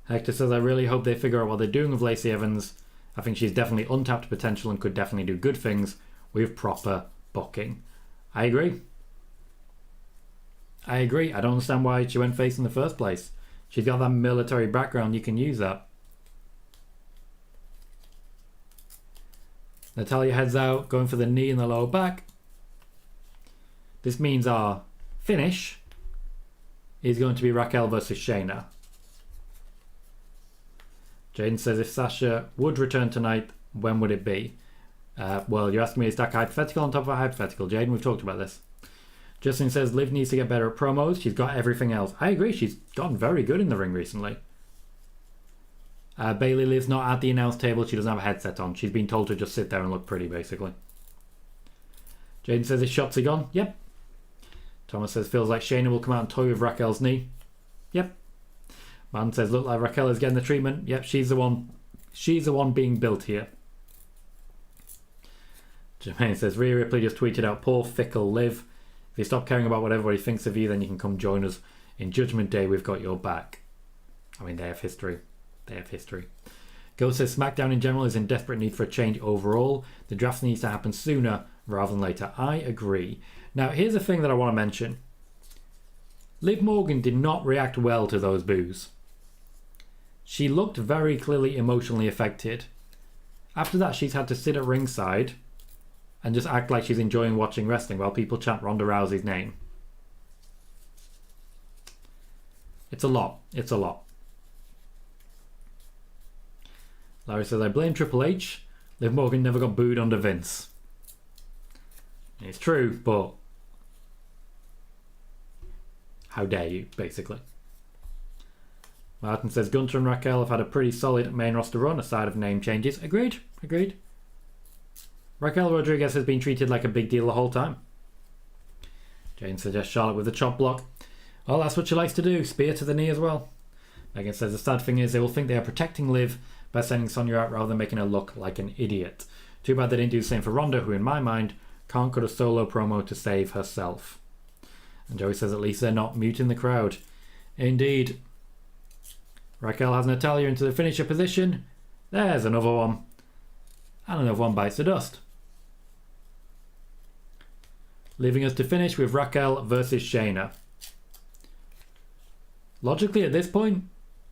[SPEAKER 1] Hector says, I really hope they figure out what they're doing with Lacey Evans. I think she's definitely untapped potential and could definitely do good things with proper booking. I agree. I agree. I don't understand why she went face in the first place. She's got that military background. You can use that. Natalya heads out, going for the knee in the lower back. This means our finish is going to be Raquel versus Shayna. Jaden says, if Sasha would return tonight, when would it be? Well, you're asking me to stack a hypothetical on top of a hypothetical. Jaden, we've talked about this. Justin says, Liv needs to get better at promos. She's got everything else. I agree. She's gotten very good in the ring recently. Bailey lives not at the announce table. She doesn't have a headset on. She's been told to just sit there and look pretty, basically. Jaden says, is Shotzi gone? Yep. Thomas says, feels like Shayna will come out and toy with Raquel's knee. Yep. Man says, look like Raquel is getting the treatment. Yep, she's the one. She's the one being built here. Jermaine says, Rhea Ripley just tweeted out, poor fickle Liv. If you stop caring about what everybody thinks of you, then you can come join us. In Judgment Day, we've got your back. I mean, they have history. They have history. Ghost says, SmackDown in general is in desperate need for a change overall. The draft needs to happen sooner rather than later. I agree. Now, here's a thing that I want to mention. Liv Morgan did not react well to those boos. She looked very clearly emotionally affected. After that, she's had to sit at ringside and just act like she's enjoying watching wrestling while people chant Ronda Rousey's name. It's a lot. It's a lot. Larry says, I blame Triple H. Liv Morgan never got booed under Vince. It's true, but how dare you, basically. Martin says, Gunter and Raquel have had a pretty solid main roster run aside of name changes. Agreed. Agreed. Raquel Rodriguez has been treated like a big deal the whole time. Jane suggests Charlotte with the chop block. Well, that's what she likes to do. Spear to the knee as well. Megan says, the sad thing is they will think they are protecting Liv by sending Sonya out rather than making her look like an idiot. Too bad they didn't do the same for Ronda, who in my mind can't cut a solo promo to save herself. And Joey says, at least they're not muting the crowd. Indeed. Raquel has Natalya into the finisher position. There's another one. And another one bites the dust. Leaving us to finish with Raquel versus Shayna. Logically, at this point,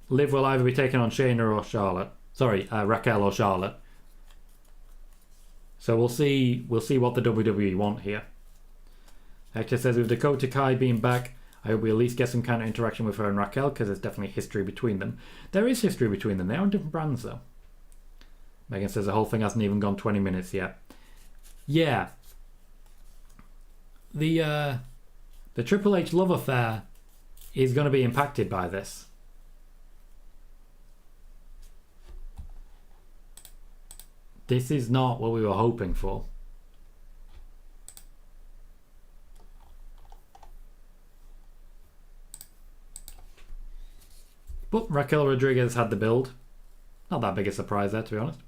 [SPEAKER 1] Liv will either be taking on Shayna or Charlotte. Sorry, Raquel or Charlotte. So we'll see what the WWE want here. Hector says, with Dakota Kai being back, I hope we at least get some kind of interaction with her and Raquel, because there's definitely history between them. There is history between them. They are on different brands, though. Megan says the whole thing hasn't even gone 20 minutes yet. Yeah. The Triple H love affair is going to be impacted by this. This is not what we were hoping for. But Raquel Rodriguez had the build. Not that big a surprise there, to be honest.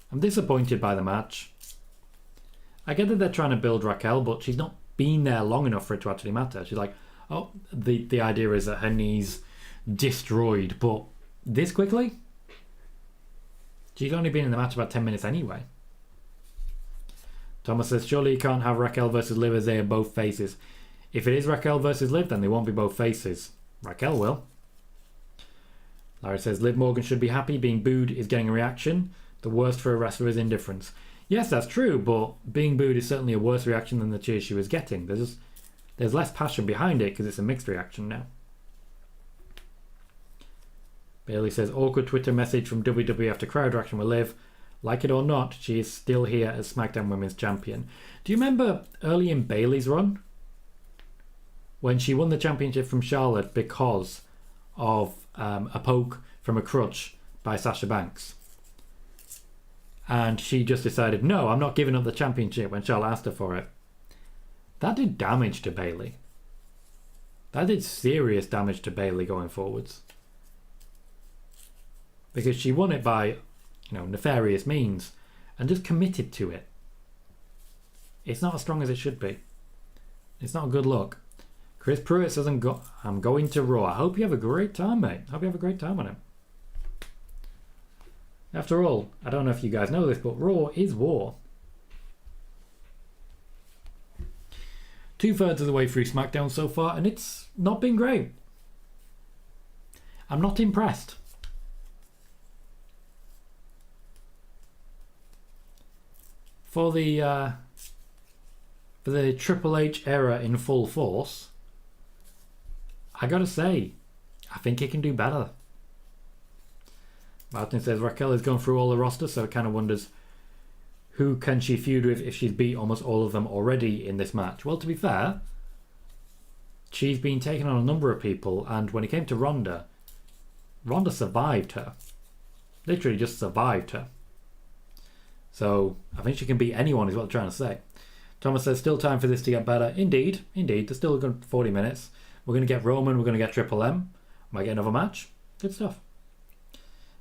[SPEAKER 1] I'm disappointed by the match. I get that they're trying to build Raquel, but she's not been there long enough for it to actually matter. She's like, oh, the idea is that her knee's destroyed, but this quickly? She's only been in the match about 10 minutes anyway. Thomas says, surely you can't have Raquel versus Liv as they are both faces. If it is Raquel versus Liv, then they won't be both faces. Raquel will. Larry says, Liv Morgan should be happy. Being booed is getting a reaction. The worst for a wrestler is indifference. Yes, that's true, but being booed is certainly a worse reaction than the cheers she was getting. There's less passion behind it because it's a mixed reaction now. Bailey says, awkward Twitter message from WWE after crowd reaction with Liv. Like it or not, she is still here as SmackDown Women's Champion. Do you remember early in Bailey's run? When she won the championship from Charlotte because of a poke from a crutch by Sasha Banks. And she just decided, no, I'm not giving up the championship when Charlotte asked her for it. That did damage to Bailey. That did serious damage to Bailey going forwards. Because she won it by, nefarious means and just committed to it. It's not as strong as it should be. It's not a good look. Chris Pruitt says, I'm going to Raw. I hope you have a great time, mate. I hope you have a great time on it. After all, I don't know if you guys know this, but Raw is war. 2/3 of the way through SmackDown so far, and it's not been great. I'm not impressed. For the Triple H era in full force, I gotta say, I think it can do better. Martin says Raquel is going through all the roster, so it kind of wonders who can she feud with if she's beat almost all of them already in this match. Well, to be fair, she's been taking on a number of people, and when it came to Ronda survived her. Literally just survived her. So I think she can beat anyone is what I'm trying to say. Thomas says, still time for this to get better. Indeed. There's still 40 minutes. We're going to get Roman. We're going to get Triple M. Might get another match. Good stuff.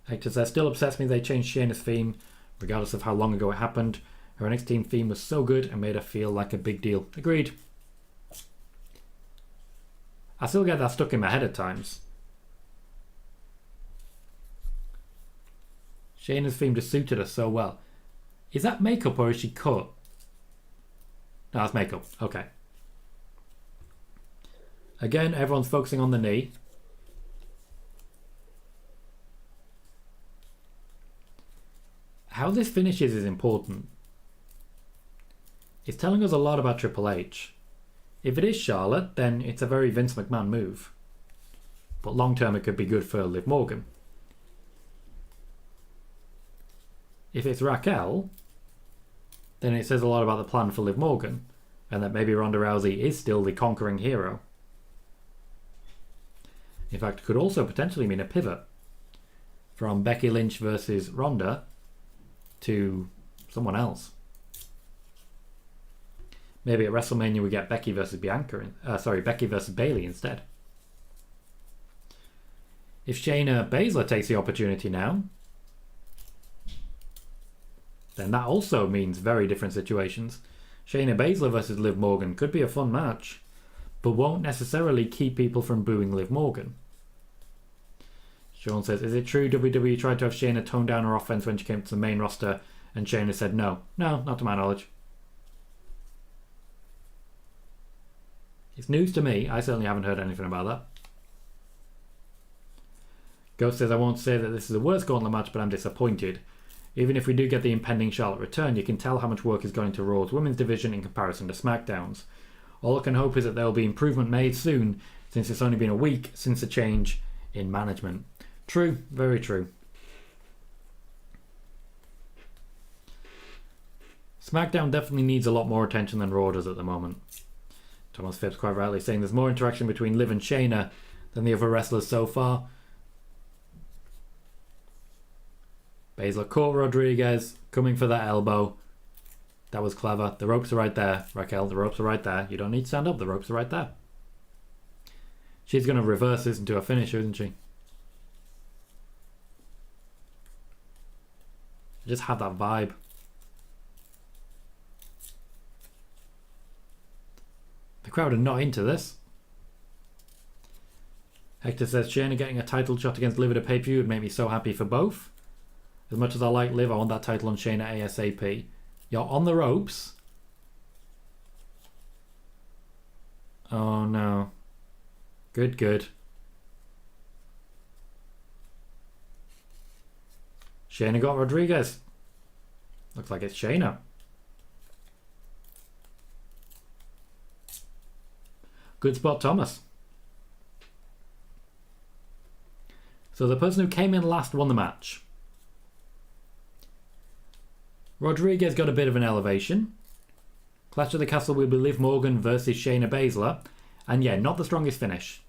[SPEAKER 1] Hector says, still upsets me they changed Shayna's theme, regardless of how long ago it happened. Her NXT theme was so good and made her feel like a big deal. Agreed. I still get that stuck in my head at times. Shayna's theme just suited her so well. Is that makeup or is she cut? No, that's makeup. Okay. Again, everyone's focusing on the knee. How this finishes is important. It's telling us a lot about Triple H. If it is Charlotte, then it's a very Vince McMahon move. But long term it could be good for Liv Morgan. If it's Raquel, then it says a lot about the plan for Liv Morgan, and that maybe Ronda Rousey is still the conquering hero. In fact, it could also potentially mean a pivot from Becky Lynch versus Ronda to someone else. Maybe at WrestleMania we get Becky versus Becky versus Bayley instead. If Shayna Baszler takes the opportunity now, then that also means very different situations. Shayna Baszler versus Liv Morgan could be a fun match, but won't necessarily keep people from booing Liv Morgan. Sean says, is it true WWE tried to have Shayna tone down her offense when she came to the main roster and Shayna said no? No, not to my knowledge. It's news to me. I certainly haven't heard anything about that. Ghost says, I won't say that this is the worst Gauntlet match, but I'm disappointed. Even if we do get the impending Charlotte return, you can tell how much work is going to Raw's women's division in comparison to SmackDown's. All I can hope is that there will be improvement made soon, since it's only been a week since the change in management. True, very true. SmackDown definitely needs a lot more attention than Raw does at the moment. Thomas Phipps quite rightly saying there's more interaction between Liv and Shayna than the other wrestlers so far. Baszler caught Rodriguez, coming for that elbow. That was clever. The ropes are right there, Raquel. The ropes are right there. You don't need to stand up. The ropes are right there. She's going to reverse this into a finisher, isn't she? I just have that vibe. The crowd are not into this. Hector says, Shayna getting a title shot against Liv at a pay-per-view would make me so happy for both. As much as I like Liv, I want that title on Shayna ASAP. You're on the ropes. Oh no. Good. Shayna got Rodriguez. Looks like it's Shayna. Good spot, Thomas. So the person who came in last won the match. Rodriguez got a bit of an elevation. Clash of the Castle will be Liv Morgan versus Shayna Baszler. And yeah, not the strongest finish.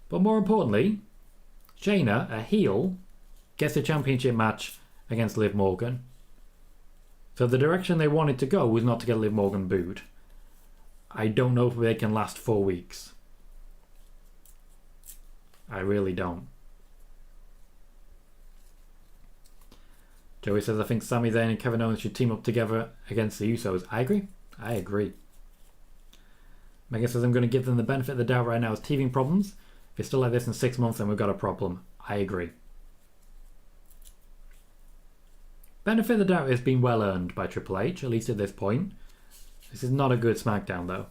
[SPEAKER 1] But more importantly, Shayna, a heel, gets a championship match against Liv Morgan. So the direction they wanted to go was not to get Liv Morgan booed. I don't know if they can last 4 weeks. I really don't. Joey says, I think Sami Zayn and Kevin Owens should team up together against the Usos. I agree. I agree. Megan says, I'm going to give them the benefit of the doubt right now as teething problems. If it's still like this in 6 months, then we've got a problem. I agree. Benefit of the doubt has been well earned by Triple H, at least at this point. This is not a good SmackDown, though.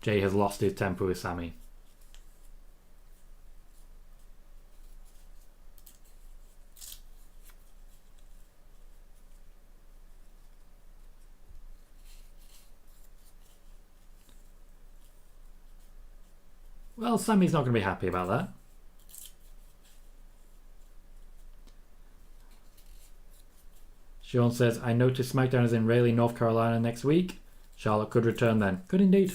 [SPEAKER 1] Jay has lost his temper with Sami. Well, Sami's not going to be happy about that. Sean says, I noticed SmackDown is in Raleigh, North Carolina next week. Charlotte could return then. Could indeed.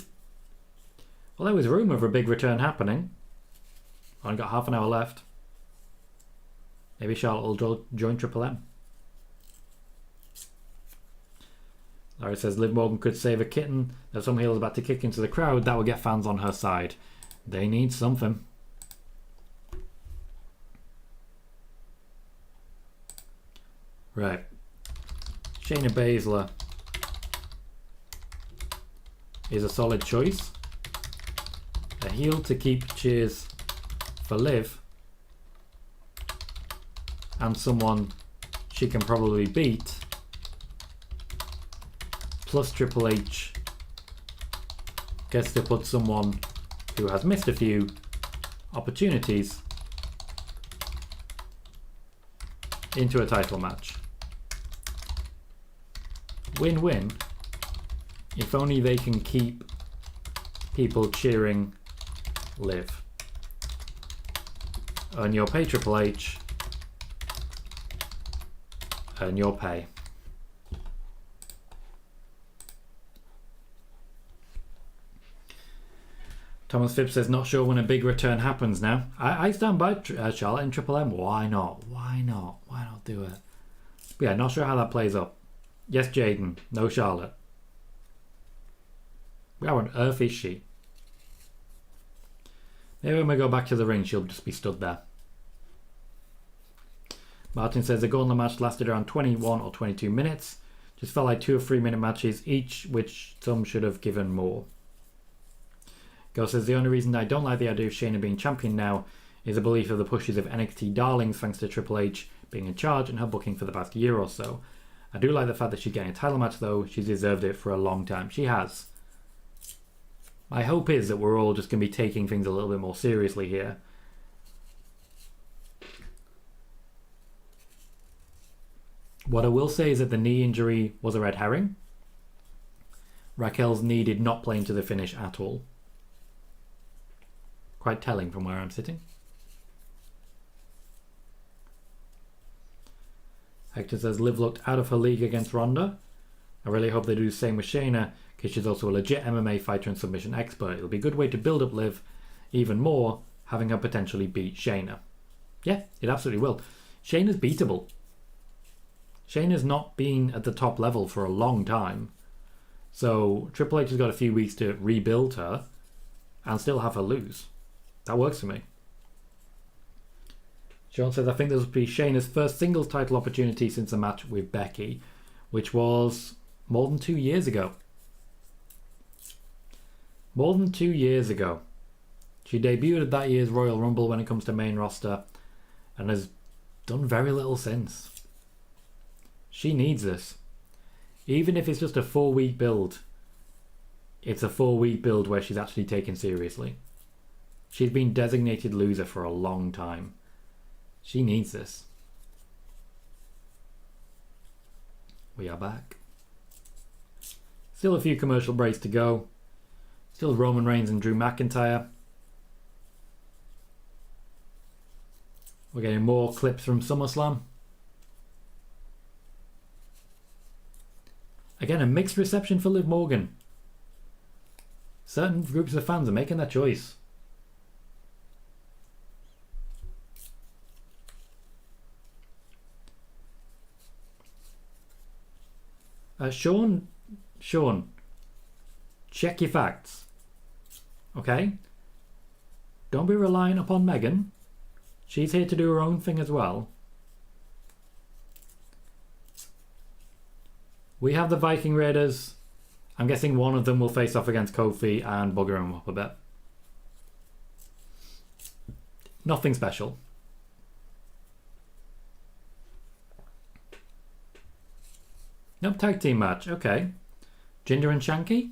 [SPEAKER 1] Well, there was rumour of a big return happening. Only got half an hour left. Maybe Charlotte will join Triple M. Larry says Liv Morgan could save a kitten that some heel is about to kick into the crowd. That will get fans on her side. They need something. Right. Shayna Baszler is a solid choice. A heel to keep cheers for Liv. And someone she can probably beat. Plus Triple H gets to put someone who has missed a few opportunities into a title match. Win-win. If only they can keep people cheering Liv. Earn your pay, Triple H. Earn your pay. Thomas Phipps says, not sure when a big return happens now. I stand by Charlotte and Triple M. Why not? Why not? Why not do it? But yeah, not sure how that plays up. Yes, Jaden. No Charlotte. How on earth is she? Maybe when we go back to the ring, she'll just be stood there. Martin says the Gauntlet match lasted around 21 or 22 minutes. Just felt like 2 or 3 minute matches each, which some should have given more. Go says the only reason I don't like the idea of Shayna being champion now is a belief of the pushes of NXT darlings thanks to Triple H being in charge and her booking for the past year or so. I do like the fact that she's getting a title match though. She's deserved it for a long time. She has. My hope is that we're all just going to be taking things a little bit more seriously here. What I will say is that the knee injury was a red herring. Raquel's knee did not play into the finish at all. Quite telling from where I'm sitting. Hector says Liv looked out of her league against Ronda. I really hope they do the same with Shayna because she's also a legit MMA fighter and submission expert. It'll be a good way to build up Liv even more, having her potentially beat Shayna. Yeah, it absolutely will. Shayna's beatable. Shayna's not been at the top level for a long time. So Triple H has got a few weeks to rebuild her and still have her lose. That works for me. Sean says, I think this will be Shayna's first singles title opportunity since the match with Becky, which was more than 2 years ago. More than 2 years ago. She debuted at that year's Royal Rumble when it comes to main roster and has done very little since. She needs this. Even if it's just a 4-week build, it's a 4-week build where she's actually taken seriously. She's been designated loser for a long time. She needs this. We are back. Still a few commercial breaks to go. Still Roman Reigns and Drew McIntyre. We're getting more clips from SummerSlam. Again, a mixed reception for Liv Morgan. Certain groups of fans are making their choice. Sean, check your facts. Okay? Don't be relying upon Megan. She's here to do her own thing as well. We have the Viking Raiders. I'm guessing one of them will face off against Kofi and bugger him up a bit. Nothing special. Nope, tag team match. Okay. Jinder and Shanky?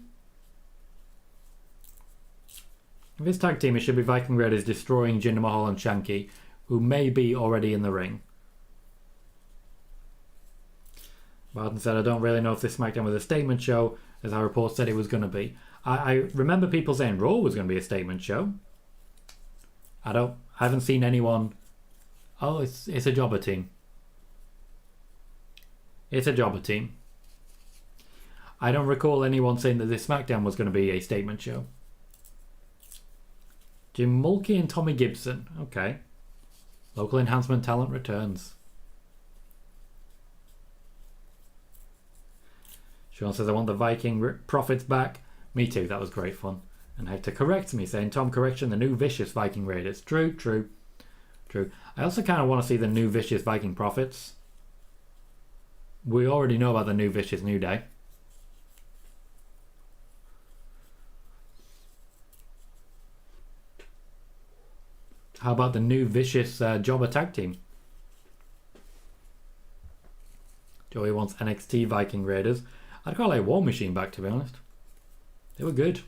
[SPEAKER 1] If it's tag team, it should be Viking Raiders destroying Jinder Mahal and Shanky, who may be already in the ring. Barton said, I don't really know if this SmackDown was a statement show, as our report said it was going to be. I remember people saying Raw was going to be a statement show. I haven't seen anyone. Oh, it's a jobber team. It's a jobber team. I don't recall anyone saying that this SmackDown was going to be a statement show. Jim Mulkey and Tommy Gibson. Okay. Local enhancement talent returns. Sean says, I want the Viking profits back. Me too, that was great fun. And Hector corrects me, saying, Tom, correction, the new vicious Viking Raiders. True. I also kind of want to see the new vicious Viking profits. We already know about the new vicious New Day. How about the new vicious jobber tag team? Joey wants NXT Viking Raiders. I'd call it War Machine back, to be honest. They were good.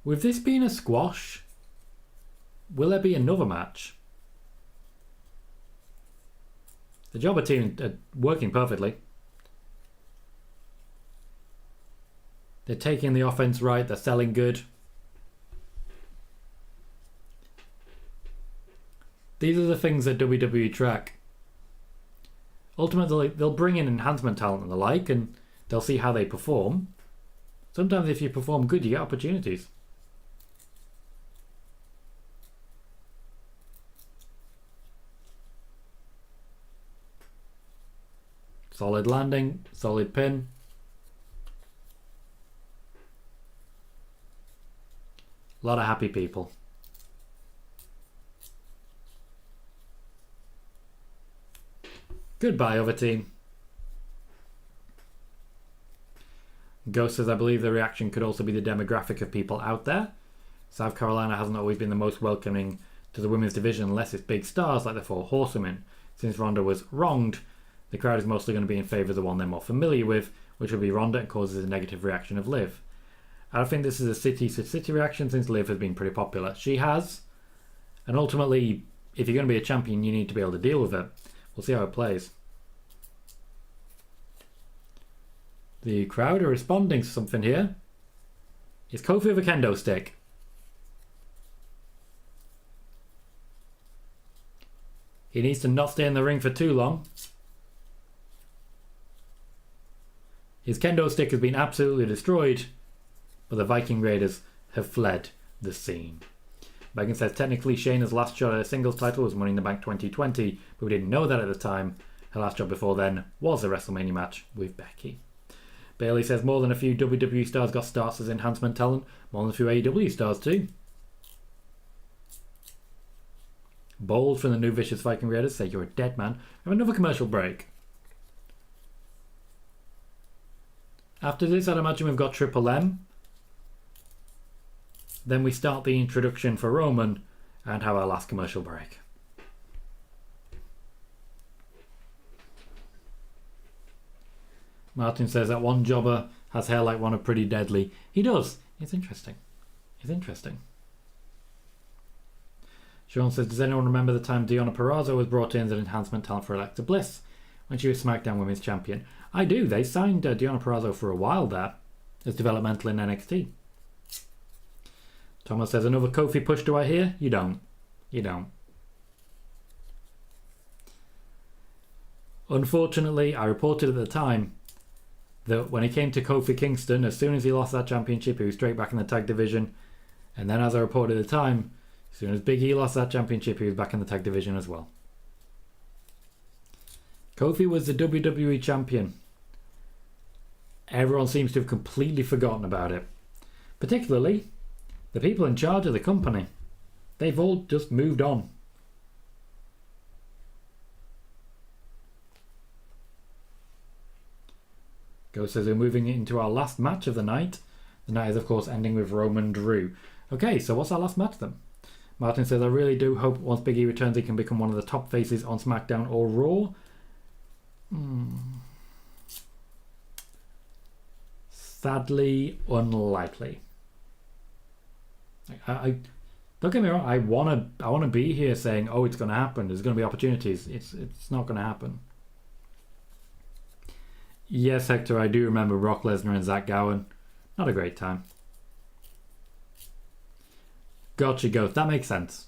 [SPEAKER 1] With this being a squash, will there be another match? The jobber team are working perfectly. They're taking the offense right. They're selling good. These are the things that WWE track. Ultimately, they'll bring in enhancement talent and the like, and they'll see how they perform. Sometimes if you perform good, you get opportunities. Solid landing, solid pin. A lot of happy people. Goodbye, other team. Ghost says, I believe the reaction could also be the demographic of people out there. South Carolina hasn't always been the most welcoming to the women's division unless it's big stars like the Four Horsewomen. Since Ronda was wronged, the crowd is mostly going to be in favour of the one they're more familiar with, which will be Ronda, and causes a negative reaction of Liv. I don't think this is a city-to-city reaction since Liv has been pretty popular. She has. And ultimately, if you're going to be a champion, you need to be able to deal with it. We'll see how it plays. The crowd are responding to something here. Is Kofi with a kendo stick? He needs to not stay in the ring for too long. His kendo stick has been absolutely destroyed, but the Viking Raiders have fled the scene. Megan says, technically Shayna's last shot at a singles title was Money in the Bank 2020, but we didn't know that at the time. Her last job before then was a WrestleMania match with Becky. Bailey says, more than a few WWE stars got starts as enhancement talent, more than a few AEW stars too. Bold from the new vicious Viking Raiders say, you're a dead man. We have another commercial break. After this, I'd imagine we've got Triple M. Then we start the introduction for Roman and have our last commercial break. Martin says that one jobber has hair like one of Pretty Deadly. He does. It's interesting. It's interesting. Sean says, does anyone remember the time Deonna Purrazzo was brought in as an enhancement talent for Alexa Bliss when she was SmackDown Women's Champion? I do. They signed Deonna Purrazzo for a while there as developmental in NXT. Thomas says, another Kofi push do I hear? You don't. You don't. Unfortunately, I reported at the time that when it came to Kofi Kingston, as soon as he lost that championship, he was straight back in the tag division. And then, as I reported at the time, as soon as Big E lost that championship, he was back in the tag division as well. Kofi was the WWE champion. Everyone seems to have completely forgotten about it. Particularly the people in charge of the company. They've all just moved on. Go says we're moving into our last match of the night. The night is, of course, ending with Roman Drew. Okay, so what's our last match then? Martin says, I really do hope once Big E returns he can become one of the top faces on SmackDown or Raw. Sadly, unlikely. I don't get me wrong. I wanna be here saying, oh, it's going to happen. There's going to be opportunities. It's not going to happen. Yes, Hector, I do remember Brock Lesnar and Zach Gowen. Not a great time. Gotcha, Ghost. That makes sense.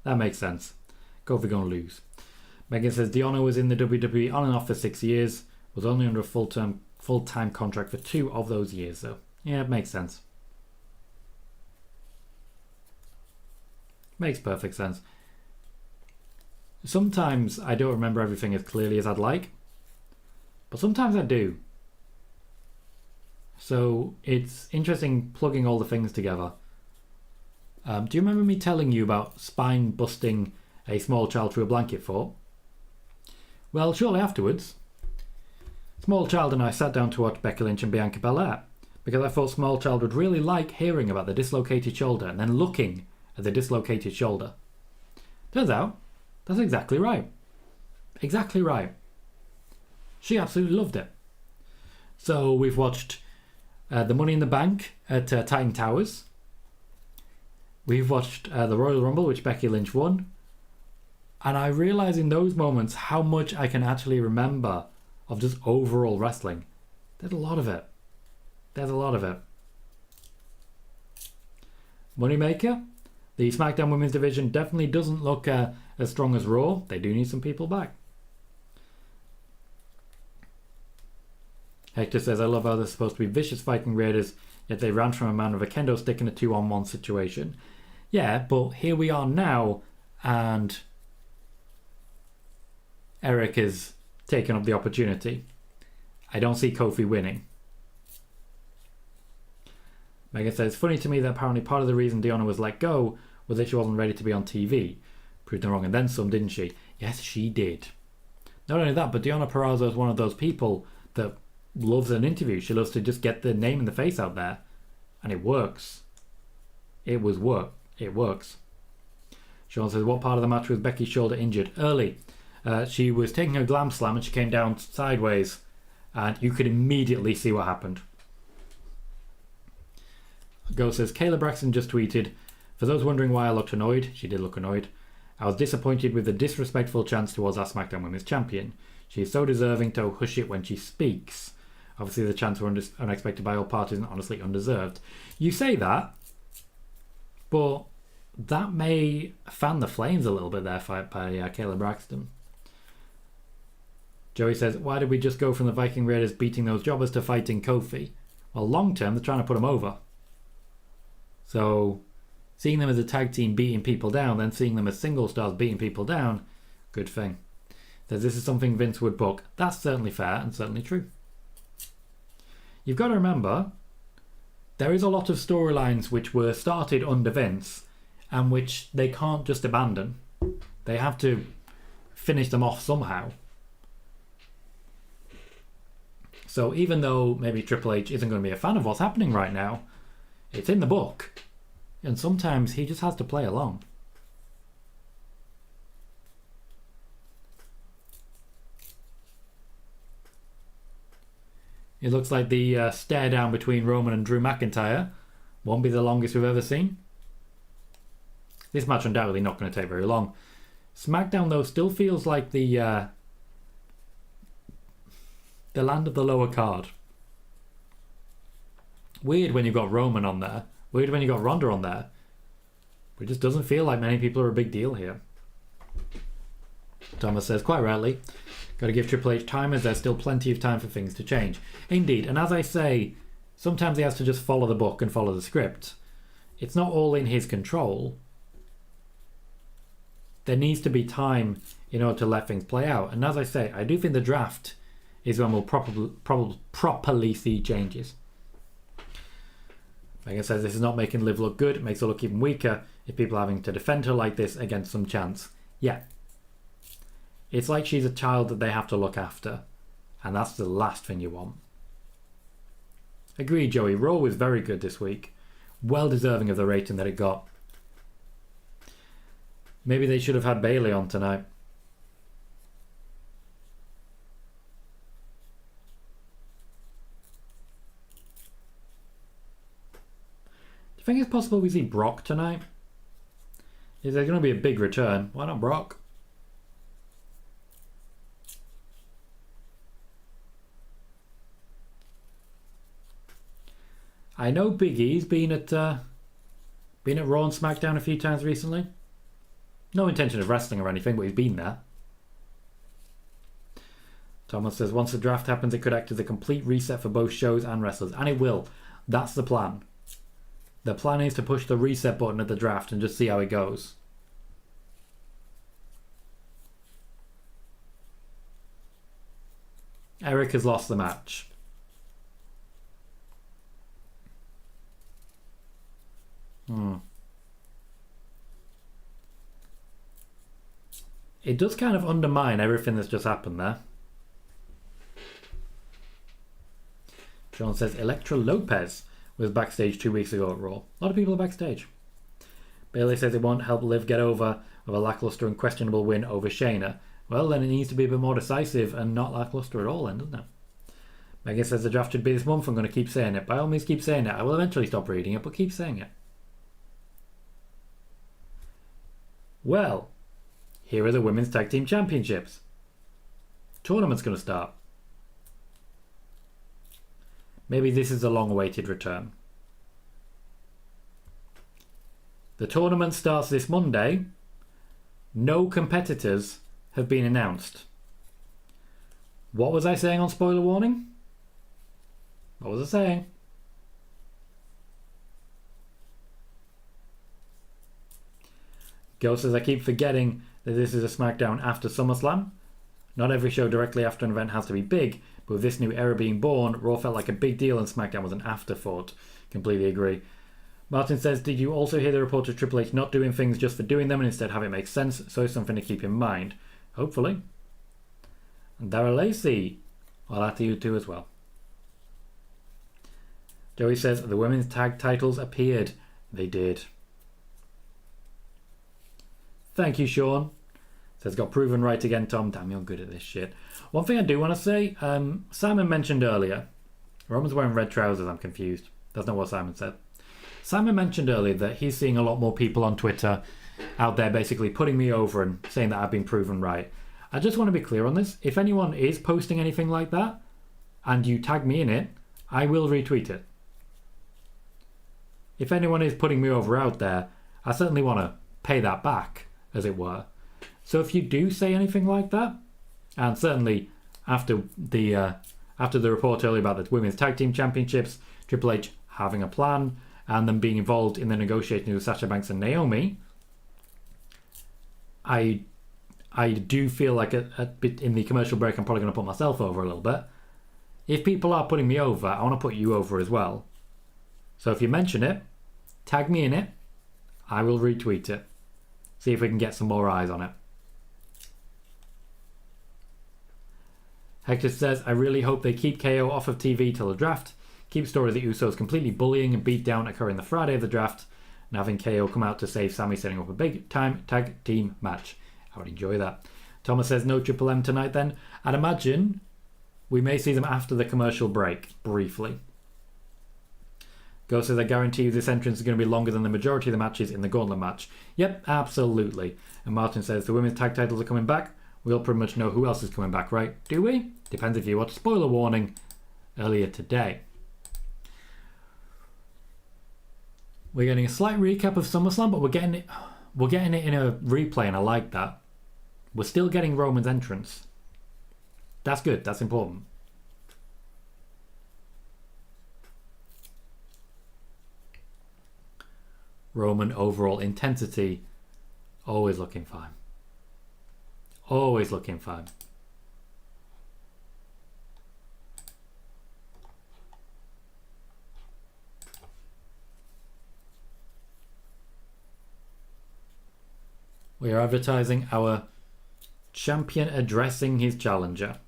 [SPEAKER 1] That makes sense. Kofi gonna lose. Megan says Deonna was in the WWE on and off for 6 years. Was only under a full-time contract for 2 of those years, though. Yeah, it makes sense. Makes perfect sense. Sometimes I don't remember everything as clearly as I'd like. But sometimes I do. So it's interesting plugging all the things together. Do you remember me telling you about spine busting a small child through a blanket fort? Well, shortly afterwards, Small Child and I sat down to watch Becky Lynch and Bianca Belair because I thought Small Child would really like hearing about the dislocated shoulder and then looking at the dislocated shoulder. Turns out, that's exactly right. Exactly right. She absolutely loved it. So we've watched the Money in the Bank at Titan Towers. We've watched the Royal Rumble, which Becky Lynch won. And I realise in those moments how much I can actually remember of just overall wrestling. There's a lot of it. There's a lot of it. Moneymaker. The SmackDown Women's Division definitely doesn't look as strong as Raw. They do need some people back. Hector says, I love how they're supposed to be vicious Viking Raiders, yet they ran from a man with a kendo stick in a 2-on-1 situation. Yeah, but here we are now, and Eric has taken up the opportunity. I don't see Kofi winning. Megan says, it's funny to me that apparently part of the reason Deonna was let go was that she wasn't ready to be on TV. Proved them wrong, and then some, didn't she? Yes, she did. Not only that, but Deonna Purrazzo is one of those people that loves an interview. She loves to just get the name and the face out there, and it works. It works. Sean says, what part of the match was Becky's shoulder injured? Early. She was taking a glam slam and she came down sideways, and you could immediately see what happened. Go says, Kayla Braxton just tweeted, for those wondering why I looked annoyed, she did look annoyed, I was disappointed with the disrespectful chance towards our SmackDown Women's Champion. She is so deserving to hush it when she speaks. Obviously the chants were unexpected by all parties and honestly undeserved. You say that, but that may fan the flames a little bit there by Kayla Braxton. Joey says, why did we just go from the Viking Raiders beating those jobbers to fighting Kofi? Well, long term, they're trying to put him over. So, seeing them as a tag team beating people down, then seeing them as single stars beating people down, good thing. Says this is something Vince would book. That's certainly fair and certainly true. You've got to remember, there is a lot of storylines which were started under Vince and which they can't just abandon. They have to finish them off somehow. So even though maybe Triple H isn't going to be a fan of what's happening right now, it's in the book. And sometimes he just has to play along. It looks like the stare down between Roman and Drew McIntyre won't be the longest we've ever seen. This match undoubtedly not going to take very long. SmackDown though still feels like the land of the lower card. Weird when you've got Roman on there. Weird when you've got Ronda on there. But it just doesn't feel like many people are a big deal here. Thomas says, quite rightly, got to give Triple H time as there's still plenty of time for things to change. Indeed, and as I say, sometimes he has to just follow the book and follow the script. It's not all in his control. There needs to be time in order to let things play out. And as I say, I do think the draft is when we'll properly see changes. Megan says this is not making Liv look good. It makes her look even weaker if people are having to defend her like this against some chance. Yeah. It's like she's a child that they have to look after. And that's the last thing you want. Agreed, Joey. Raw was very good this week. Well deserving of the rating that it got. Maybe they should have had Bayley on tonight. Do you think it's possible we see Brock tonight? Is there going to be a big return? Why not Brock? I know Big E's been at Raw and SmackDown a few times recently. No intention of wrestling or anything, but he's been there. Thomas says, once the draft happens, it could act as a complete reset for both shows and wrestlers. And it will. That's the plan. The plan is to push the reset button at the draft and just see how it goes. Eric has lost the match. It does kind of undermine everything that's just happened there. John says Elektra Lopez was backstage 2 weeks ago at Raw. A lot of people are backstage. Bayley says it won't help Liv get over with a lackluster and questionable win over Shayna. Well, then it needs to be a bit more decisive and not lackluster at all then, doesn't it? Megan says the draft should be this month. I'm going to keep saying it. By all means, keep saying it. I will eventually stop reading it, but keep saying it. Well, here are the Women's Tag Team Championships. Tournament's going to start. Maybe this is a long-awaited return. The tournament starts this Monday. No competitors have been announced. What was I saying on spoiler warning? What was I saying? Gil says, I keep forgetting that this is a SmackDown after SummerSlam. Not every show directly after an event has to be big, but with this new era being born, Raw felt like a big deal and SmackDown was an afterthought. Completely agree. Martin says, did you also hear the report of Triple H not doing things just for doing them and instead have it make sense? So it's something to keep in mind. Hopefully. And Dara Lacey. Well, that to you too as well. Joey says, the women's tag titles appeared. They did. Thank you, Sean. Says, got proven right again, Tom. Damn, you're good at this shit. One thing I do want to say, Simon mentioned earlier, Roman's wearing red trousers, I'm confused. That's not what Simon said. Simon mentioned earlier that he's seeing a lot more people on Twitter out there basically putting me over and saying that I've been proven right. I just want to be clear on this. If anyone is posting anything like that, and you tag me in it, I will retweet it. If anyone is putting me over out there, I certainly want to pay that back, as it were. So if you do say anything like that, and certainly after the report earlier about the Women's Tag Team Championships, Triple H having a plan, and them being involved in the negotiations with Sasha Banks and Naomi, I do feel like a bit in the commercial break I'm probably going to put myself over a little bit. If people are putting me over, I want to put you over as well. So if you mention it, tag me in it, I will retweet it. See if we can get some more eyes on it. Hector says, I really hope they keep KO off of TV till the draft. Keep story of the Usos completely bullying and beat down occurring the Friday of the draft, and having KO come out to save Sami, setting up a big time tag team match. I would enjoy that. Thomas says, no Triple M tonight then. I'd imagine we may see them after the commercial break, briefly. Ghost says, I guarantee you this entrance is going to be longer than the majority of the matches in the Gauntlet match. Yep, absolutely. And Martin says, the women's tag titles are coming back. We all pretty much know who else is coming back, right? Do we? Depends if you watched spoiler warning earlier today. We're getting a slight recap of SummerSlam, but we're getting it in a replay, and I like that. We're still getting Roman's entrance. That's good. That's important. Roman overall intensity, always looking fine. Always looking fine. We are advertising our champion addressing his challenger,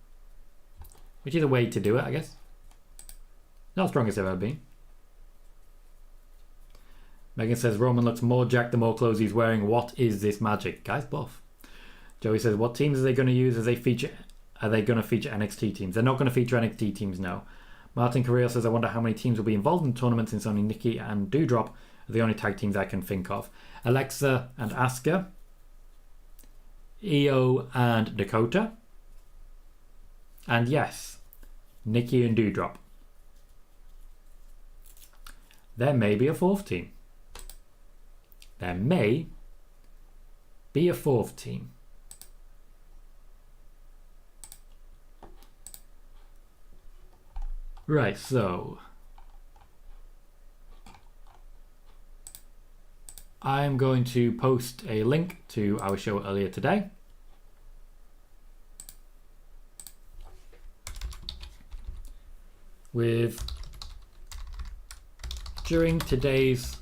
[SPEAKER 1] which is a way to do it, I guess. Not strongest I've ever been. Megan says Roman looks more jacked the more clothes he's wearing. What is this magic? Guy's buff. Joey says, what teams are they going to use as they feature? Are they going to feature NXT teams? They're not going to feature NXT teams, no. Martin Carrillo says, I wonder how many teams will be involved in the tournament since only Nikki and Doudrop are the only tag teams I can think of. Alexa and Asuka. Io and Dakota. And yes, Nikki and Doudrop. There may be a fourth team. There may be a fourth team. Right, so I'm going to post a link to our show earlier today. During today's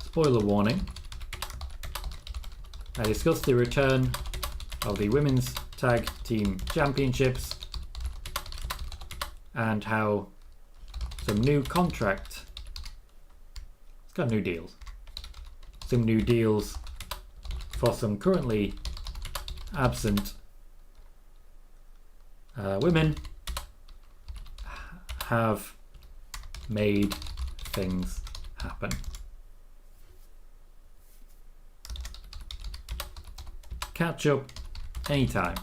[SPEAKER 1] spoiler warning, I discussed the return of the Women's Tag Team Championships and how some new contract, it's got new deals, some new deals for some currently absent women have made things happen. Catch up anytime.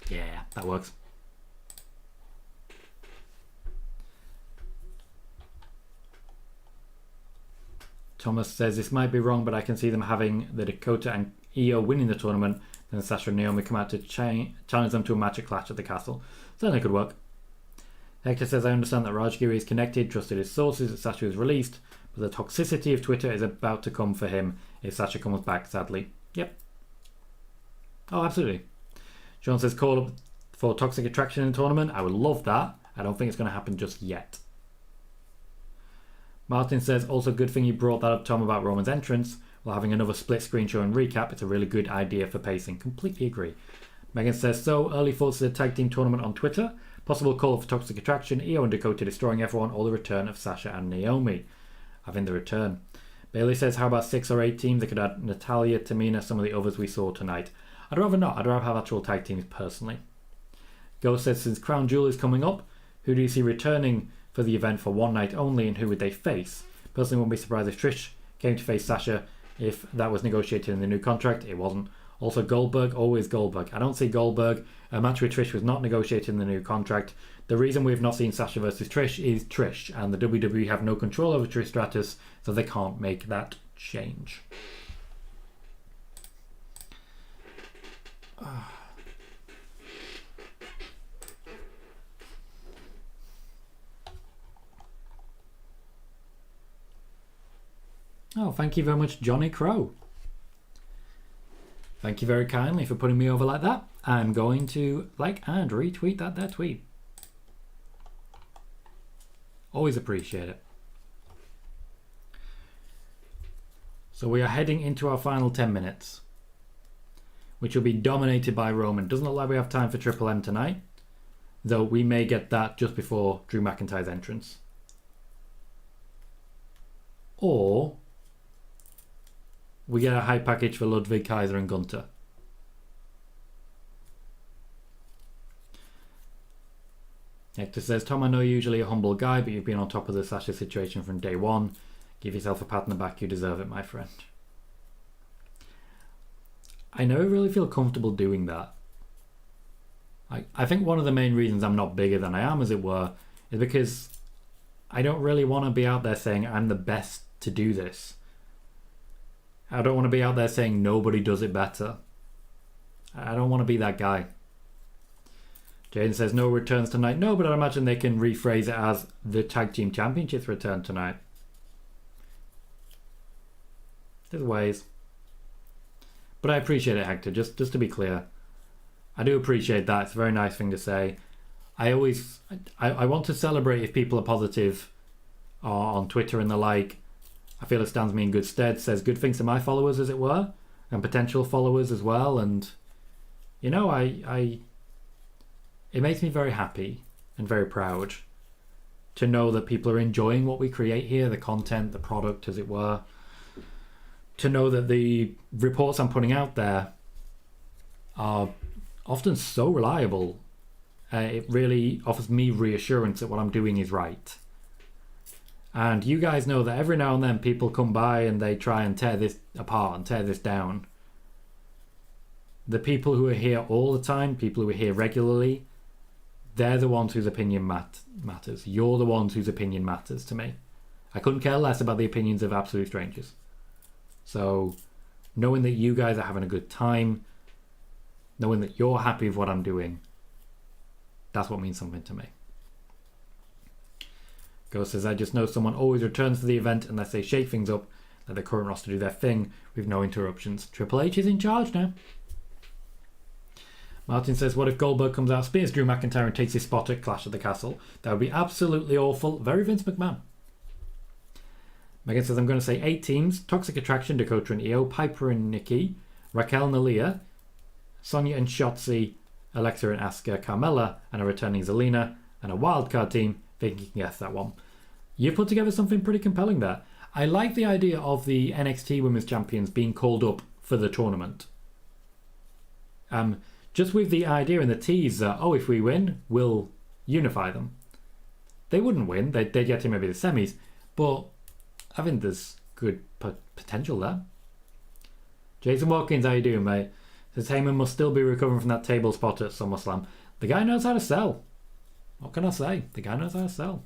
[SPEAKER 1] Yeah, that works. Thomas says this might be wrong, but I can see them having the Dakota and Io winning the tournament, then Sasha and Naomi come out to challenge them to a match at Clash at the Castle. Certainly could work. Hector says, I understand that Rajgiri is connected, trusted his sources that Sasha was released, but the toxicity of Twitter is about to come for him if Sasha comes back, sadly. Yep. Oh, absolutely. Sean says, call up for Toxic Attraction in the tournament. I would love that. I don't think it's going to happen just yet. Martin says, also good thing you brought that up, Tom, about Roman's entrance. While having another split screen show and recap, it's a really good idea for pacing. Completely agree. Megan says, so early thoughts of the tag team tournament on Twitter. Possible call for Toxic Attraction, Io and Dakota destroying everyone, or the return of Sasha and Naomi. Having the return. Bailey says, how about 6 or 8 teams that could add Natalya, Tamina, some of the others we saw tonight? I'd rather not. I'd rather have actual tag teams personally. Ghost says, since Crown Jewel is coming up, who do you see returning for the event for one night only, and who would they face? Personally, wouldn't be surprised if Trish came to face Sasha if that was negotiated in the new contract. It wasn't. Also Goldberg, always Goldberg. I don't see Goldberg. A match with Trish was not negotiated in the new contract. The reason we've not seen Sasha versus Trish is Trish, and the WWE have no control over Trish Stratus, so they can't make that change. Oh, thank you very much, Johnny Crow. Thank you very kindly for putting me over like that. I'm going to like and retweet that there tweet. Always appreciate it. So we are heading into our final 10 minutes. which will be dominated by Roman. Doesn't look like we have time for Triple M tonight, though we may get that just before Drew McIntyre's entrance. Or we get a high package for Ludwig, Kaiser and Gunther. Hector says, Tom, I know you're usually a humble guy, but you've been on top of the Sasha situation from day one. Give yourself a pat on the back. You deserve it, my friend. I never really feel comfortable doing that. I think one of the main reasons I'm not bigger than I am, as it were, is because I don't really want to be out there saying I'm the best to do this. I don't want to be out there saying nobody does it better. I don't want to be that guy. Jaden says no returns tonight. No, but I imagine they can rephrase it as the Tag Team Championships return tonight. There's ways. But I appreciate it, Hector. Just to be clear, I do appreciate that. It's a very nice thing to say. I want to celebrate if people are positive on Twitter and the like. I feel it stands me in good stead. Says good things to my followers, as it were, and potential followers as well. And you know, it makes me very happy and very proud to know that people are enjoying what we create here, the content, the product, as it were. To know that the reports I'm putting out there are often so reliable. It really offers me reassurance that what I'm doing is right. And you guys know that every now and then people come by and they try and tear this apart and tear this down. The people who are here all the time, people who are here regularly, they're the ones whose opinion matters. You're the ones whose opinion matters to me. I couldn't care less about the opinions of absolute strangers. So, knowing that you guys are having a good time, knowing that you're happy with what I'm doing, that's what means something to me. Ghost says, I just know someone always returns to the event unless they shake things up, let the current roster do their thing with no interruptions. Triple H is in charge now. Martin says, what if Goldberg comes out, spears Drew McIntyre and takes his spot at Clash at the Castle? That would be absolutely awful. Very Vince McMahon. Megan says, I'm going to say 8 teams. Toxic Attraction, Dakota and Io, Piper and Nikki, Raquel and Aaliyah, Sonya and Shotzi, Alexa and Asuka, Carmella and a returning Zelina, and a wildcard team. Think you can guess that one. You've put together something pretty compelling there. I like the idea of the NXT Women's Champions being called up for the tournament. Just with the idea and the tease that, if we win, we'll unify them. They wouldn't win. They'd get to maybe the semis. But I think there's good potential there. Jason Watkins, how you doing, mate? Says Heyman must still be recovering from that table spot at SummerSlam. The guy knows how to sell. What can I say? The guy knows how to sell.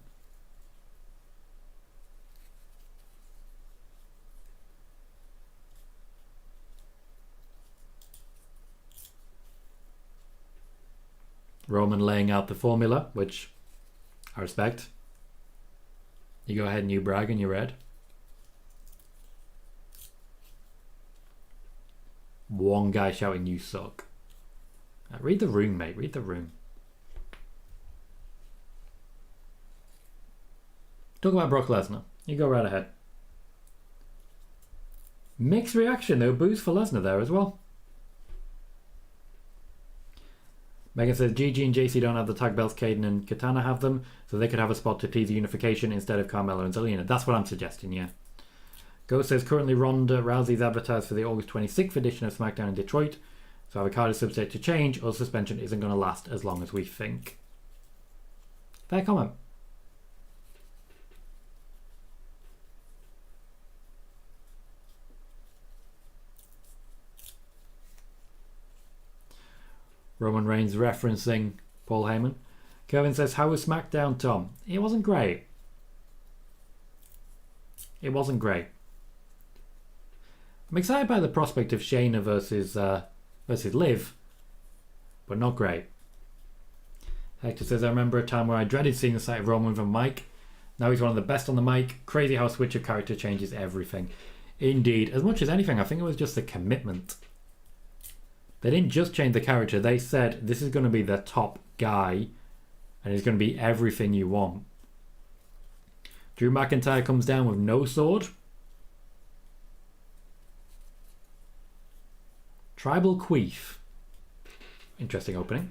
[SPEAKER 1] Roman laying out the formula, which I respect. You go ahead and you brag and you read. One guy shouting, you suck. Read the room, mate. Read the room. Talk about Brock Lesnar. You go right ahead. Mixed reaction, though. Boos for Lesnar there as well. Megan says Gigi and JC don't have the tag belts. Caden and Katana have them, so they could have a spot to tease unification instead of Carmella and Zelina. That's what I'm suggesting, yeah. Ghost says currently Ronda Rousey's advertised for the August 26th edition of SmackDown in Detroit, so avocado is subject to change or suspension isn't going to last as long as we think. Fair comment. Roman Reigns referencing Paul Heyman. Kevin says, how was SmackDown, Tom? It wasn't great. It wasn't great. I'm excited by the prospect of Shayna versus Liv, but not great. Hector says, I remember a time where I dreaded seeing the sight of Roman with a mic. Now he's one of the best on the mic. Crazy how a switch of character changes everything. Indeed. As much as anything, I think it was just the commitment. They didn't just change the character. They said, this is going to be the top guy, and he's going to be everything you want. Drew McIntyre comes down with no sword. Tribal Queef. Interesting opening.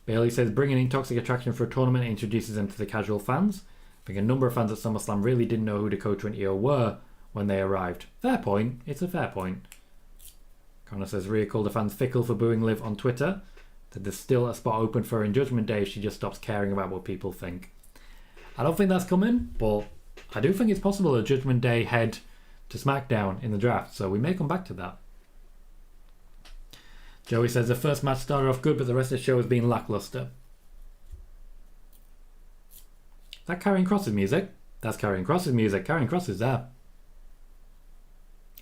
[SPEAKER 1] Bailey says, bringing in Toxic Attraction for a tournament introduces them to the casual fans. I think a number of fans at SummerSlam really didn't know who Dakota and Io were when they arrived. Fair point. It's a fair point. Connor says, Rhea called the fans fickle for booing Liv on Twitter. That there's still a spot open for her in Judgment Day if she just stops caring about what people think. I don't think that's coming, but I do think it's possible that Judgment Day head to SmackDown in the draft, so we may come back to that. Joey says the first match started off good, but the rest of the show has been lackluster. Is that Karrion Kross's music? That's Karrion Kross's music. Karrion Kross is there.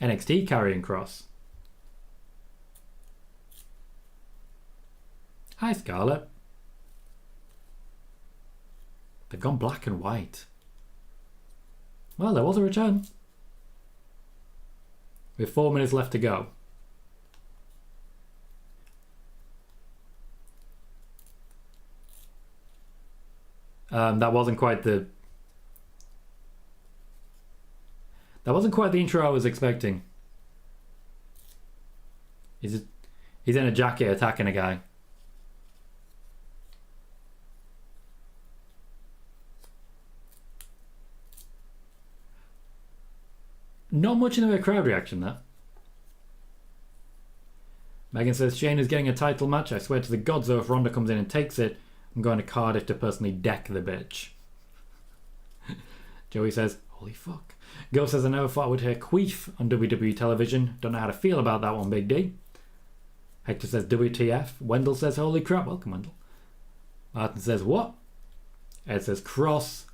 [SPEAKER 1] NXT Karrion Kross. Hi, Scarlett. They've gone black and white. Well, there was a return. With 4 minutes left to go. That wasn't quite the intro I was expecting. He's in a jacket attacking a guy. Not much in the way of crowd reaction there. Megan says Shayna's getting a title match. I swear to the gods though, if Ronda comes in and takes it, I'm going to Cardiff to personally deck the bitch. Joey says, holy fuck. Go says, I never thought I would hear queef on WWE television. Don't know how to feel about that one, Big D. Hector says, WTF. Wendell says, holy crap. Welcome, Wendell. Martin says, what? Ed says, Cross.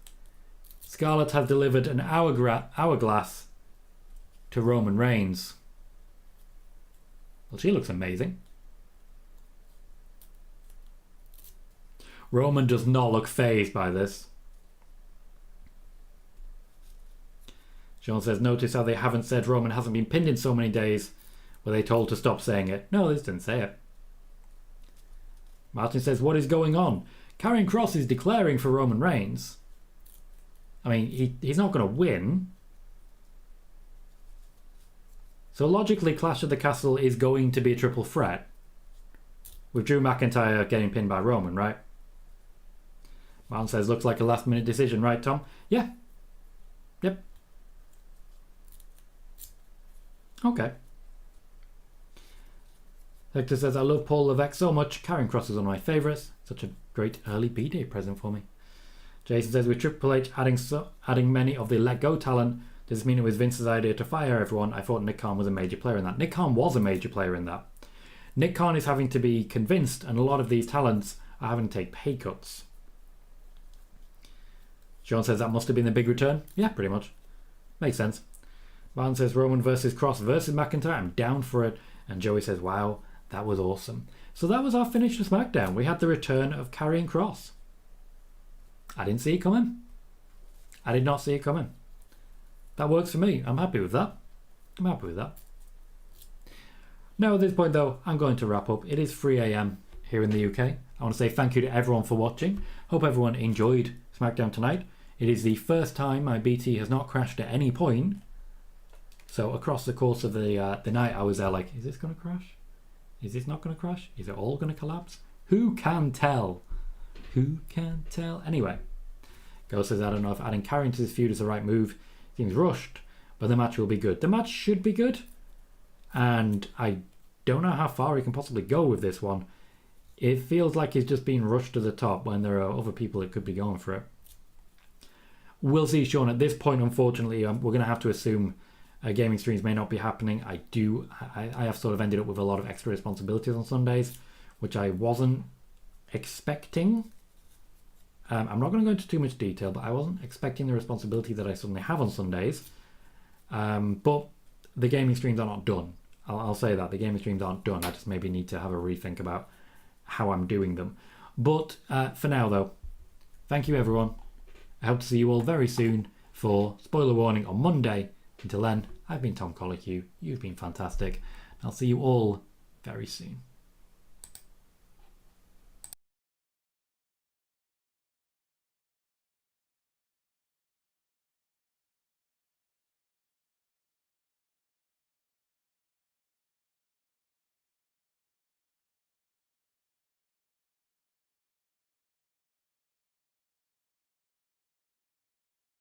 [SPEAKER 1] Scarlett has delivered an hourglass to Roman Reigns. Well, she looks amazing. Roman does not look fazed by this. Sean says, notice how they haven't said Roman hasn't been pinned in so many days. Were they told to stop saying it? No, they didn't say it. Martin says, what is going on? Karrion Kross is declaring for Roman Reigns. I mean, he's not going to win. So logically, Clash of the Castle is going to be a triple threat. With Drew McIntyre getting pinned by Roman, right? Martin says, looks like a last minute decision, right, Tom? Yeah. Yep. Okay. Hector says, I love Paul Levesque so much. Karrion Kross is one of my favourites. Such a great early B-Day present for me. Jason says, with Triple H adding many of the Let Go talent, does this mean it was Vince's idea to fire everyone? I thought Nick Khan was a major player in that. Nick Khan was a major player in that. Nick Khan is having to be convinced, and a lot of these talents are having to take pay cuts. Sean says that must have been the big return. Yeah, pretty much. Makes sense. Martin says Roman versus Kross versus McIntyre. I'm down for it. And Joey says, wow, that was awesome. So that was our finish for SmackDown. We had the return of Karrion Kross. I didn't see it coming. I did not see it coming. That works for me. I'm happy with that. I'm happy with that. Now at this point though, I'm going to wrap up. It is 3 a.m. here in the UK. I want to say thank you to everyone for watching. Hope everyone enjoyed SmackDown tonight. It is the first time my BT has not crashed at any point. So across the course of the night, I was there like, is this going to crash? Is this not going to crash? Is it all going to collapse? Who can tell? Who can tell? Anyway, Ghost says, I don't know if adding Karrion to this feud is the right move. Seems rushed, but the match will be good. The match should be good. And I don't know how far he can possibly go with this one. It feels like he's just being rushed to the top when there are other people that could be going for it. We'll see, Sean. At this point, unfortunately, we're going to have to assume gaming streams may not be happening. I have sort of ended up with a lot of extra responsibilities on Sundays, which I wasn't expecting. I'm not going to go into too much detail, but I wasn't expecting the responsibility that I suddenly have on Sundays. But the gaming streams are not done. I'll say that. The gaming streams aren't done. I just maybe need to have a rethink about how I'm doing them. But for now, though, thank you, everyone. I hope to see you all very soon for Spoiler Warning on Monday. Until then, I've been Tom Colohue. You've been fantastic. I'll see you all very soon.